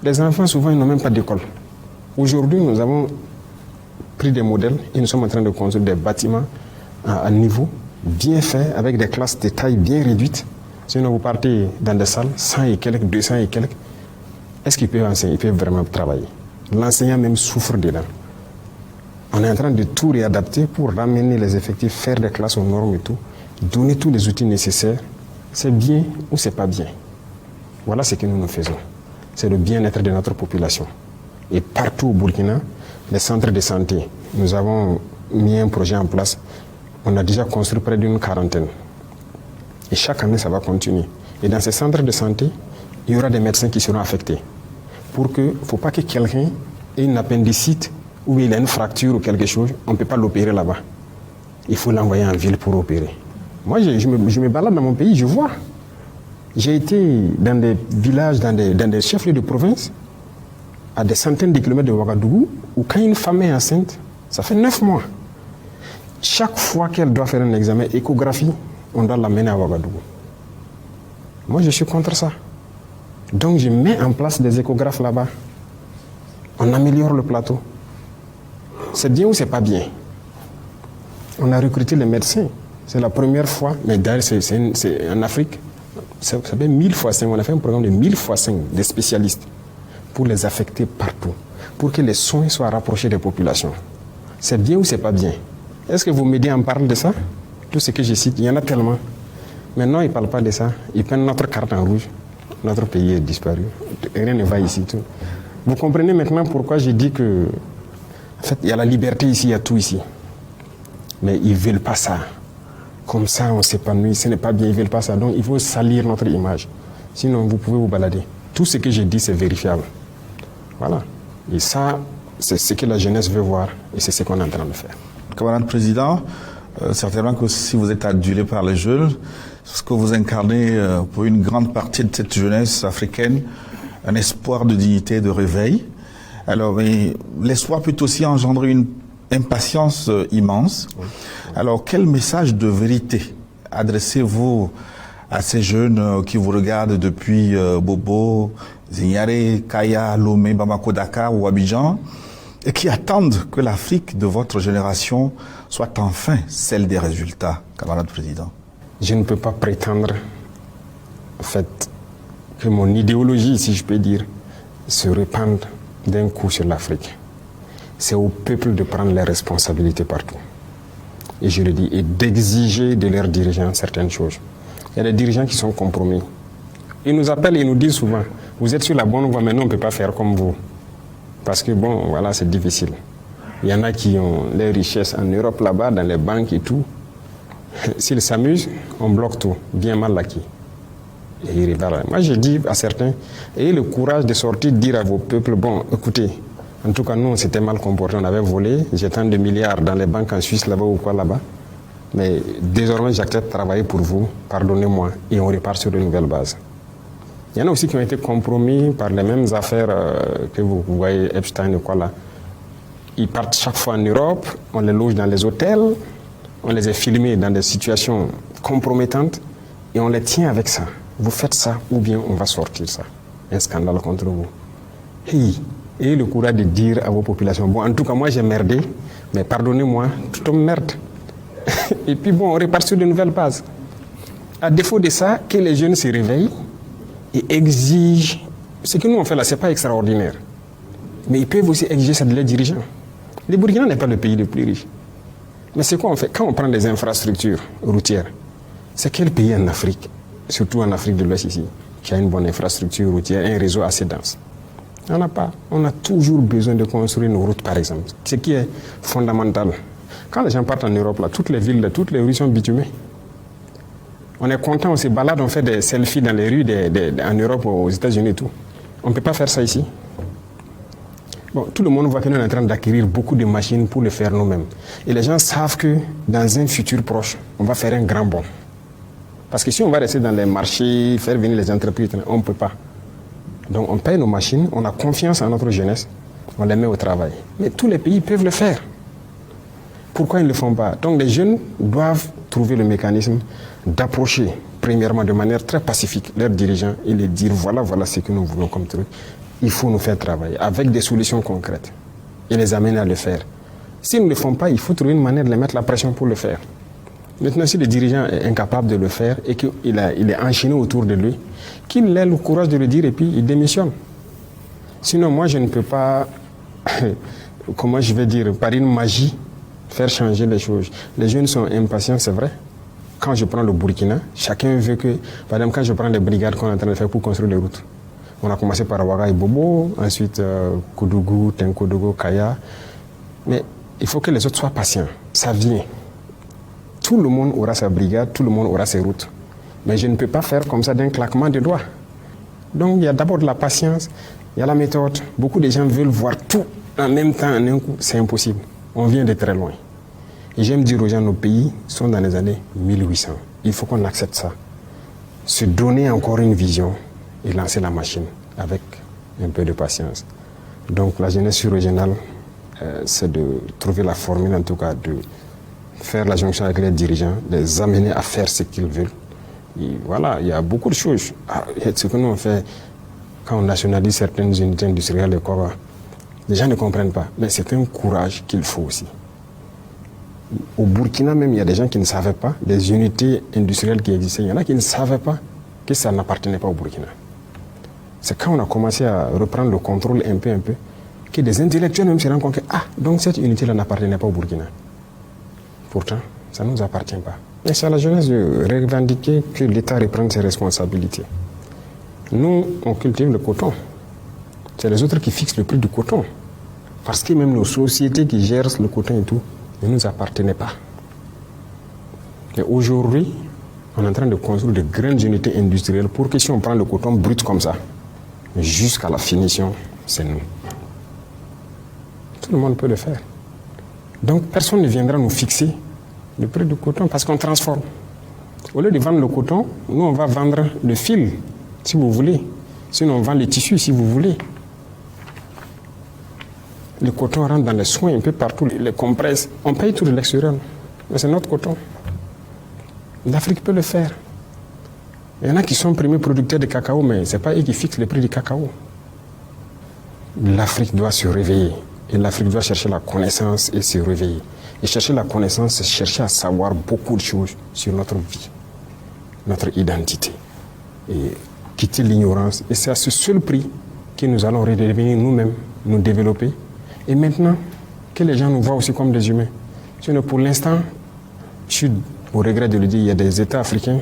Les enfants, souvent, ils n'ont même pas d'école. Aujourd'hui, nous avons pris des modèles et nous sommes en train de construire des bâtiments à niveau, bien faits, avec des classes de taille bien réduites. Sinon, vous partez dans des salles, 100 et quelques, 200 et quelques. Est-ce qu'ils peuvent enseigner? Ils peuvent vraiment travailler. L'enseignant même souffre dedans. On est en train de tout réadapter pour ramener les effectifs, faire des classes aux normes et tout, donner tous les outils nécessaires. C'est bien ou c'est pas bien? Voilà ce que nous faisons. C'est le bien-être de notre population. Et partout au Burkina, les centres de santé, nous avons mis un projet en place. On a déjà construit près d'une 40aine. Et chaque année, ça va continuer. Et dans ces centres de santé, il y aura des médecins qui seront affectés. Pour que, il ne faut pas que quelqu'un ait une appendicite ou il a une fracture ou quelque chose, on ne peut pas l'opérer là-bas. Il faut l'envoyer en ville pour opérer. Moi, je me balade dans mon pays, je vois. J'ai été dans des villages, dans des chefs-lieux de province, à des centaines de kilomètres de Ouagadougou, où quand une femme est enceinte, ça fait 9 mois. Chaque fois qu'elle doit faire un examen échographie, on doit l'amener à Ouagadougou. Moi, je suis contre ça. Donc, je mets en place des échographes là-bas. On améliore le plateau. C'est bien ou c'est pas bien? On a recruté les médecins. C'est la première fois, mais d'ailleurs, c'est en Afrique, ça fait 1000 fois 5. On a fait un programme de 1000 fois 5 des spécialistes pour les affecter partout, pour que les soins soient rapprochés des populations. C'est bien ou c'est pas bien? Est-ce que vos médias en parlent de ça? Tout ce que je cite, il y en a tellement. Mais non, ils ne parlent pas de ça. Ils prennent notre carte en rouge. Notre pays est disparu. Rien ne va ici. Tout. Vous comprenez maintenant pourquoi j'ai dit que, en fait, il y a la liberté ici, il y a tout ici. Mais ils ne veulent pas ça. Comme ça, on s'épanouit. Ce n'est pas bien, ils ne veulent pas ça. Donc, il faut salir notre image. Sinon, vous pouvez vous balader. Tout ce que j'ai dit, c'est vérifiable. Voilà. Et ça, c'est ce que la jeunesse veut voir. Et c'est ce qu'on est en train de faire. Camarade président, certainement que si vous êtes adulé par les jeunes, ce que vous incarnez pour une grande partie de cette jeunesse africaine, un espoir de dignité, de réveil. Alors, mais l'espoir peut aussi engendrer une impatience immense. Alors, quel message de vérité adressez-vous à ces jeunes qui vous regardent depuis Bobo, Zignaré, Kaya, Lomé, Bamako, Dakar ou Abidjan, et qui attendent que l'Afrique de votre génération soit enfin celle des résultats, camarade président? Je ne peux pas prétendre, en fait, que mon idéologie, si je peux dire, se répande d'un coup sur l'Afrique. C'est au peuple de prendre les responsabilités partout. Et je le dis, et d'exiger de leurs dirigeants certaines choses. Il y a des dirigeants qui sont compromis. Ils nous appellent et nous disent souvent, vous êtes sur la bonne voie, mais nous, on ne peut pas faire comme vous. Parce que bon, voilà, c'est difficile. Il y en a qui ont les richesses en Europe là-bas, dans les banques et tout. S'ils s'amusent, on bloque tout, bien mal acquis. Et ils rivèrent. Moi, je dis à certains, ayez le courage de sortir, de dire à vos peuples, bon, écoutez, en tout cas, nous, on s'était mal comporté, on avait volé, j'ai tant de milliards dans les banques en Suisse là-bas ou quoi là-bas. Mais désormais, j'accepte de travailler pour vous, pardonnez-moi, et on repart sur de nouvelles bases. Il y en a aussi qui ont été compromis par les mêmes affaires que vous voyez, Epstein ou quoi là. Ils partent chaque fois en Europe, on les loge dans les hôtels, on les a filmés dans des situations compromettantes et on les tient avec ça. Vous faites ça ou bien on va sortir ça. Un scandale contre vous. Hey, ayez le courage de dire à vos populations, bon, en tout cas, moi j'ai merdé, mais pardonnez-moi, tout homme merde. Et puis bon, on repart sur de nouvelles bases. À défaut de ça, que les jeunes se réveillent et exigent. Ce que nous on fait là, ce n'est pas extraordinaire. Mais ils peuvent aussi exiger ça de leurs dirigeants. Le Burkina n'est pas le pays le plus riche. Mais c'est quoi on fait? Quand on prend des infrastructures routières, c'est quel pays en Afrique, surtout en Afrique de l'Ouest ici, qui a une bonne infrastructure routière, un réseau assez dense? On n'a pas. On a toujours besoin de construire nos routes, par exemple. Ce qui est fondamental. Quand les gens partent en Europe, là, toutes les villes, toutes les rues sont bitumées. On est content, on se balade, on fait des selfies dans les rues en Europe, aux États-Unis et tout. On ne peut pas faire ça ici. Bon, tout le monde voit que nous sommes en train d'acquérir beaucoup de machines pour le faire nous-mêmes. Et les gens savent que dans un futur proche, on va faire un grand bond. Parce que si on va rester dans les marchés, faire venir les entreprises, on ne peut pas. Donc on paye nos machines, on a confiance en notre jeunesse, on les met au travail. Mais tous les pays peuvent le faire. Pourquoi ils ne le font pas? Donc les jeunes doivent trouver le mécanisme d'approcher, premièrement de manière très pacifique, leurs dirigeants et les dire voilà ce que nous voulons comme truc. Il faut nous faire travailler avec des solutions concrètes et les amener à le faire. S'ils ne le font pas, il faut trouver une manière de les mettre la pression pour le faire. Maintenant, si le dirigeant est incapable de le faire et qu'il est enchaîné autour de lui, qu'il ait le courage de le dire et puis il démissionne. Sinon, moi, je ne peux pas, comment je vais dire, par une magie, faire changer les choses. Les jeunes sont impatients, c'est vrai. Quand je prends le Burkina, chacun veut que, par exemple, quand je prends les brigades qu'on est en train de faire pour construire les routes, on a commencé par Ouaga et Bobo, ensuite Koudougou, Tenkodougou, Kaya. Mais il faut que les autres soient patients. Ça vient. Tout le monde aura sa brigade, tout le monde aura ses routes. Mais je ne peux pas faire comme ça d'un claquement de doigts. Donc il y a d'abord de la patience, il y a la méthode. Beaucoup de gens veulent voir tout en même temps, en un coup. C'est impossible. On vient de très loin. Et j'aime dire aux gens, nos pays sont dans les années 1800. Il faut qu'on accepte ça. Se donner encore une vision et lancer la machine avec un peu de patience. Donc la jeunesse sur-régionale, c'est de trouver la formule, en tout cas, de faire la jonction avec les dirigeants, les amener à faire ce qu'ils veulent. Et voilà, il y a beaucoup de choses. Ce que nous on fait quand on nationalise certaines unités industrielles et quoi, les gens ne comprennent pas. Mais c'est un courage qu'il faut aussi. Au Burkina même, il y a des gens qui ne savaient pas, des unités industrielles qui existaient, il y en a qui ne savaient pas que ça n'appartenait pas au Burkina. C'est quand on a commencé à reprendre le contrôle un peu, que des intellectuels même se rendent compte que, donc cette unité-là n'appartenait pas au Burkina. Pourtant, ça ne nous appartient pas. Et c'est à la jeunesse de revendiquer que l'État reprenne ses responsabilités. Nous, on cultive le coton. C'est les autres qui fixent le prix du coton. Parce que même nos sociétés qui gèrent le coton et tout, ne nous appartenaient pas. Et aujourd'hui, on est en train de construire de grandes unités industrielles pour que si on prend le coton brut comme ça, jusqu'à la finition, c'est nous. Tout le monde peut le faire. Donc personne ne viendra nous fixer le prix du coton parce qu'on transforme. Au lieu de vendre le coton, nous on va vendre le fil, si vous voulez. Sinon on vend les tissus, si vous voulez. Le coton rentre dans les soins un peu partout, les compresses. On paye tout de l'extérieur, mais c'est notre coton. L'Afrique peut le faire. Il y en a qui sont premiers producteurs de cacao, mais ce n'est pas eux qui fixent le prix du cacao. L'Afrique doit se réveiller. Et l'Afrique doit chercher la connaissance et se réveiller. Et chercher la connaissance, c'est chercher à savoir beaucoup de choses sur notre vie, notre identité. Et quitter l'ignorance. Et c'est à ce seul prix que nous allons redevenir nous-mêmes, nous développer. Et maintenant, que les gens nous voient aussi comme des humains. Sinon, pour l'instant, je suis au regret de le dire, il y a des États africains,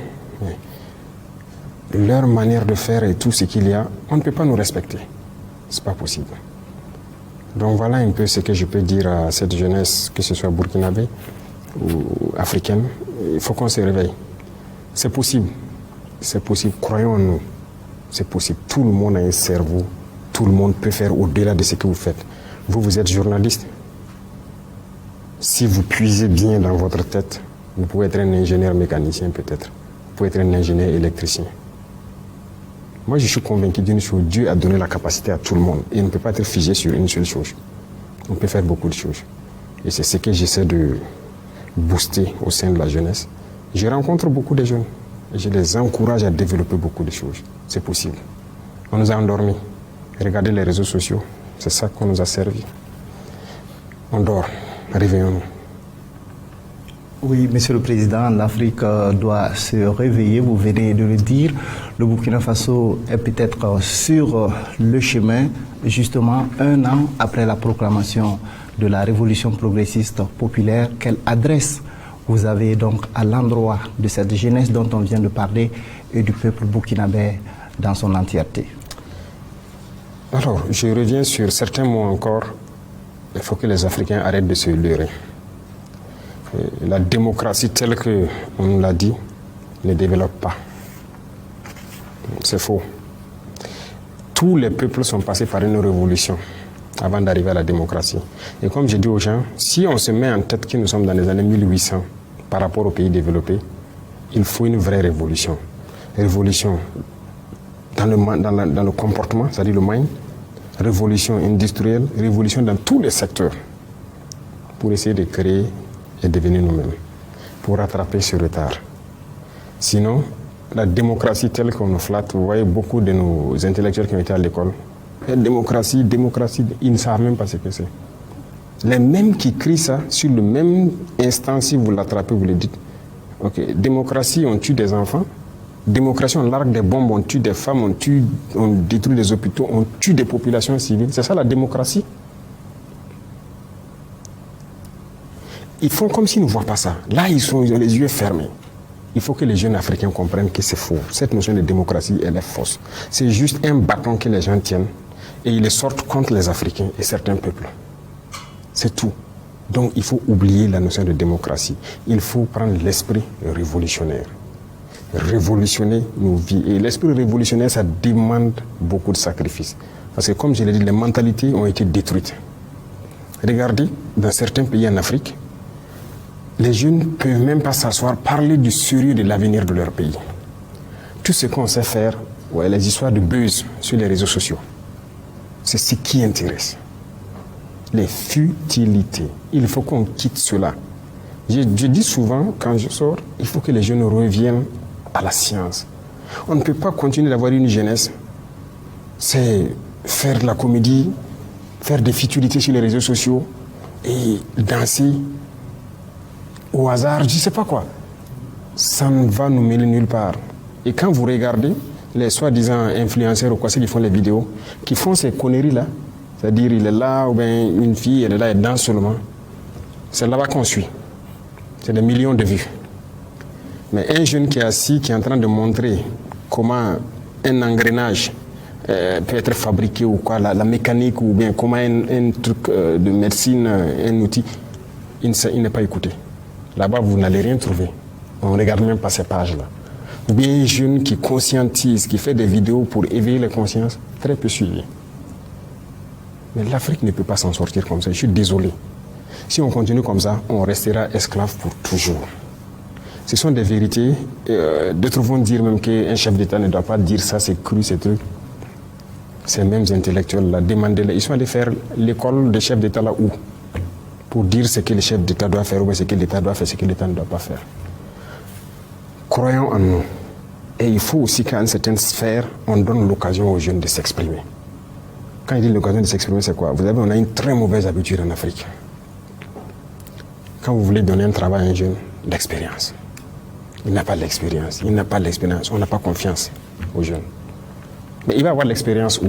leur manière de faire et tout ce qu'il y a, on ne peut pas nous respecter. Ce n'est pas possible. Donc voilà un peu ce que je peux dire à cette jeunesse, que ce soit burkinabé ou africaine. Il faut qu'on se réveille. C'est possible. C'est possible. Croyons en nous. C'est possible. Tout le monde a un cerveau. Tout le monde peut faire au-delà de ce que vous faites. Vous êtes journaliste. Si vous puisez bien dans votre tête, vous pouvez être un ingénieur mécanicien peut-être. Vous pouvez être un ingénieur électricien. Moi, je suis convaincu d'une chose. Dieu a donné la capacité à tout le monde. Et on ne peut pas être figé sur une seule chose. On peut faire beaucoup de choses. Et c'est ce que j'essaie de booster au sein de la jeunesse. Je rencontre beaucoup de jeunes. Et je les encourage à développer beaucoup de choses. C'est possible. On nous a endormis. Regardez les réseaux sociaux. C'est ça qu'on nous a servi. On dort. Réveillons-nous. Oui, Monsieur le Président, l'Afrique doit se réveiller, vous venez de le dire. Le Burkina Faso est peut-être sur le chemin, justement, 1 an après la proclamation de la révolution progressiste populaire. Quelle adresse vous avez donc à l'endroit de cette jeunesse dont on vient de parler et du peuple burkinabé dans son entièreté? Alors, je reviens sur certains mots encore. Il faut que les Africains arrêtent de se leurrer. La démocratie telle qu'on nous l'a dit ne développe pas. C'est faux. Tous les peuples sont passés par une révolution avant d'arriver à la démocratie. Et comme je dis aux gens, si on se met en tête que nous sommes dans les années 1800 par rapport aux pays développés, il faut une vraie révolution. Révolution dans le comportement, c'est-à-dire le mind, révolution industrielle, révolution dans tous les secteurs pour essayer de créer et devenir nous-mêmes, pour rattraper ce retard. Sinon, la démocratie telle qu'on nous flatte, vous voyez beaucoup de nos intellectuels qui ont été à l'école, démocratie, ils ne savent même pas ce que c'est. Les mêmes qui crient ça, sur le même instant, si vous l'attrapez, vous le dites, ok, démocratie, on tue des enfants, démocratie, on largue des bombes, on tue des femmes, on détruit des hôpitaux, on tue des populations civiles, c'est ça la démocratie? Ils font comme s'ils ne voient pas ça. Là, ils ont les yeux fermés. Il faut que les jeunes Africains comprennent que c'est faux. Cette notion de démocratie, elle est fausse. C'est juste un bâton que les gens tiennent et ils le sortent contre les Africains et certains peuples. C'est tout. Donc, il faut oublier la notion de démocratie. Il faut prendre l'esprit révolutionnaire. révolutionner nos vies. Et l'esprit révolutionnaire, ça demande beaucoup de sacrifices. Parce que comme je l'ai dit, les mentalités ont été détruites. Regardez, dans certains pays en Afrique, les jeunes ne peuvent même pas s'asseoir, parler du sérieux de l'avenir de leur pays. Tout ce qu'on sait faire, ouais, les histoires de buzz sur les réseaux sociaux, c'est ce qui intéresse. Les futilités. Il faut qu'on quitte cela. Je dis souvent, quand je sors, il faut que les jeunes reviennent à la science. On ne peut pas continuer d'avoir une jeunesse, c'est faire de la comédie, faire des futilités sur les réseaux sociaux et danser au hasard, je ne sais pas quoi. Ça ne va nous mener nulle part. Et quand vous regardez les soi-disant influenceurs ou quoi, ceux qui font les vidéos, qui font ces conneries-là, c'est-à-dire il est là, ou bien une fille, elle est là, elle danse seulement, c'est là-bas qu'on suit. C'est des millions de vues. Mais un jeune qui est assis, qui est en train de montrer comment un engrenage peut être fabriqué ou quoi, la mécanique ou bien comment un truc de médecine, un outil, il n'est pas écouté. Là-bas, vous n'allez rien trouver. On ne regarde même pas ces pages-là. Ou bien un jeune qui conscientise, qui fait des vidéos pour éveiller les consciences, très peu suivi. Mais l'Afrique ne peut pas s'en sortir comme ça. Je suis désolé. Si on continue comme ça, on restera esclave pour toujours. Ce sont des vérités. D'autres vont dire même qu'un chef d'État ne doit pas dire ça, c'est cru, ces trucs. Ces mêmes intellectuels-là, demandez-les. Ils sont allés faire l'école des chefs d'État là où? Pour dire ce que le chef d'État doit faire ou ce que l'État doit faire, ce que l'État ne doit pas faire. Croyons en nous. Et il faut aussi qu'à une certaine sphère, on donne l'occasion aux jeunes de s'exprimer. Quand il dit l'occasion de s'exprimer, c'est quoi? On a une très mauvaise habitude en Afrique. Quand vous voulez donner un travail à un jeune, l'expérience. Il n'a pas l'expérience. Il n'a pas l'expérience. On n'a pas confiance aux jeunes. Mais il va avoir l'expérience où?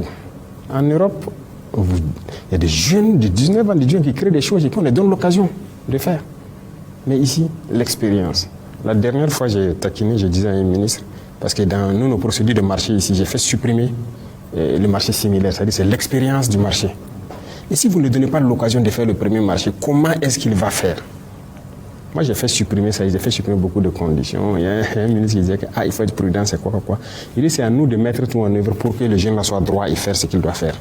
En Europe, il y a des jeunes de 19 ans, des jeunes qui créent des choses et qu'on leur donne l'occasion de faire. Mais ici, l'expérience. La dernière fois, j'ai taquiné, je disais à un ministre, parce que dans nos procédures de marché ici, j'ai fait supprimer le marché similaire, c'est-à-dire c'est l'expérience du marché. Et si vous ne donnez pas l'occasion de faire le premier marché, comment est-ce qu'il va faire? Moi, j'ai fait supprimer ça, j'ai fait supprimer beaucoup de conditions. Il y a un ministre qui disait qu'il faut être prudent, c'est quoi. Il dit c'est à nous de mettre tout en œuvre pour que le jeune soit droit et faire ce qu'il doit faire.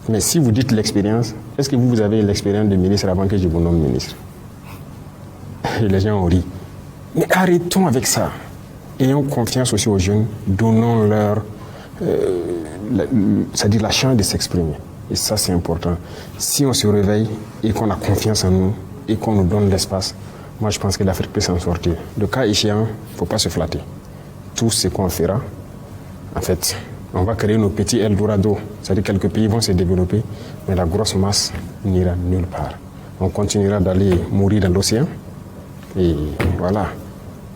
Mais si vous dites l'expérience, est-ce que vous avez l'expérience de ministre avant que je vous nomme ministre? Et les gens ont ri. Mais arrêtons avec ça. Ayons confiance aussi aux jeunes, donnons-leur c'est-à-dire la chance de s'exprimer. Et ça, c'est important. Si on se réveille et qu'on a confiance en nous et qu'on nous donne l'espace, moi, je pense que l'Afrique peut s'en sortir. Le cas échéant, il ne faut pas se flatter. Tout ce qu'on fera, en fait, on va créer nos petits Eldorado. C'est-à-dire que quelques pays vont se développer, mais la grosse masse n'ira nulle part. On continuera d'aller mourir dans l'océan. Et voilà.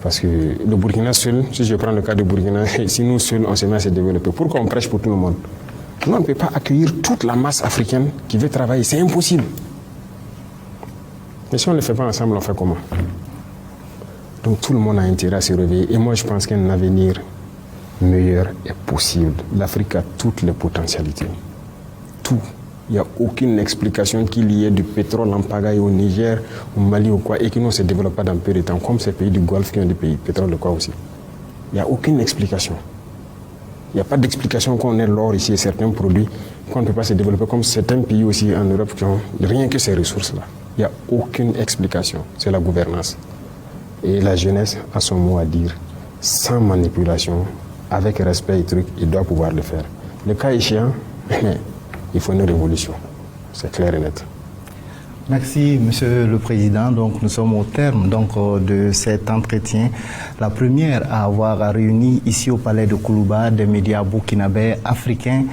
Parce que le Burkina seul, si je prends le cas du Burkina, si nous seuls, on se met à se développer, pour qu'on prêche pour tout le monde. Nous, on ne peut pas accueillir toute la masse africaine qui veut travailler. C'est impossible. Mais si on ne le fait pas ensemble, on fait comment? Donc tout le monde a intérêt à se réveiller. Et moi, je pense qu'un avenir meilleur est possible. L'Afrique a toutes les potentialités. Tout. Il n'y a aucune explication qu'il y ait du pétrole en pagaille au Niger, au Mali ou quoi, et qu'il ne se développe pas dans peu de temps, comme ces pays du Golfe qui ont des pays pétrole de quoi aussi. Il n'y a aucune explication. Il n'y a pas d'explication qu'on ait l'or ici et certains produits qu'on ne peut pas se développer, comme certains pays aussi en Europe qui ont rien que ces ressources-là. Il n'y a aucune explication. C'est la gouvernance. Et la jeunesse a son mot à dire, sans manipulation, avec respect et trucs, il doit pouvoir le faire. Le cas échéant, il faut une révolution. C'est clair et net. Merci, Monsieur le Président. Donc, nous sommes au terme de cet entretien. La première à avoir réuni ici au Palais de Koulouba des médias burkinabés, africains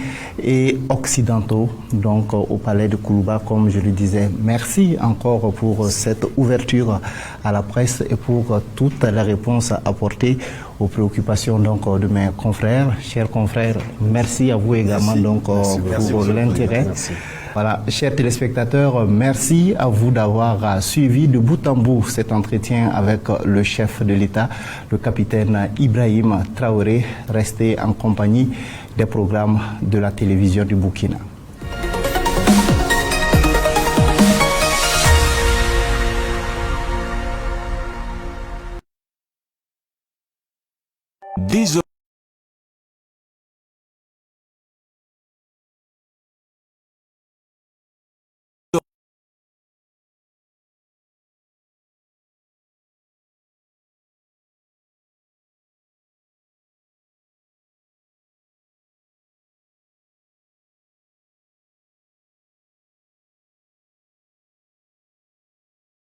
et occidentaux. Donc, au Palais de Koulouba, comme je le disais. Merci encore pour cette ouverture à la presse et pour toutes les réponses apportées aux préoccupations de mes confrères. Chers confrères, merci à vous également pour l'intérêt. Voilà, chers téléspectateurs, merci à vous d'avoir suivi de bout en bout cet entretien avec le chef de l'État, le capitaine Ibrahim Traoré. Restez en compagnie des programmes de la télévision du Burkina. 10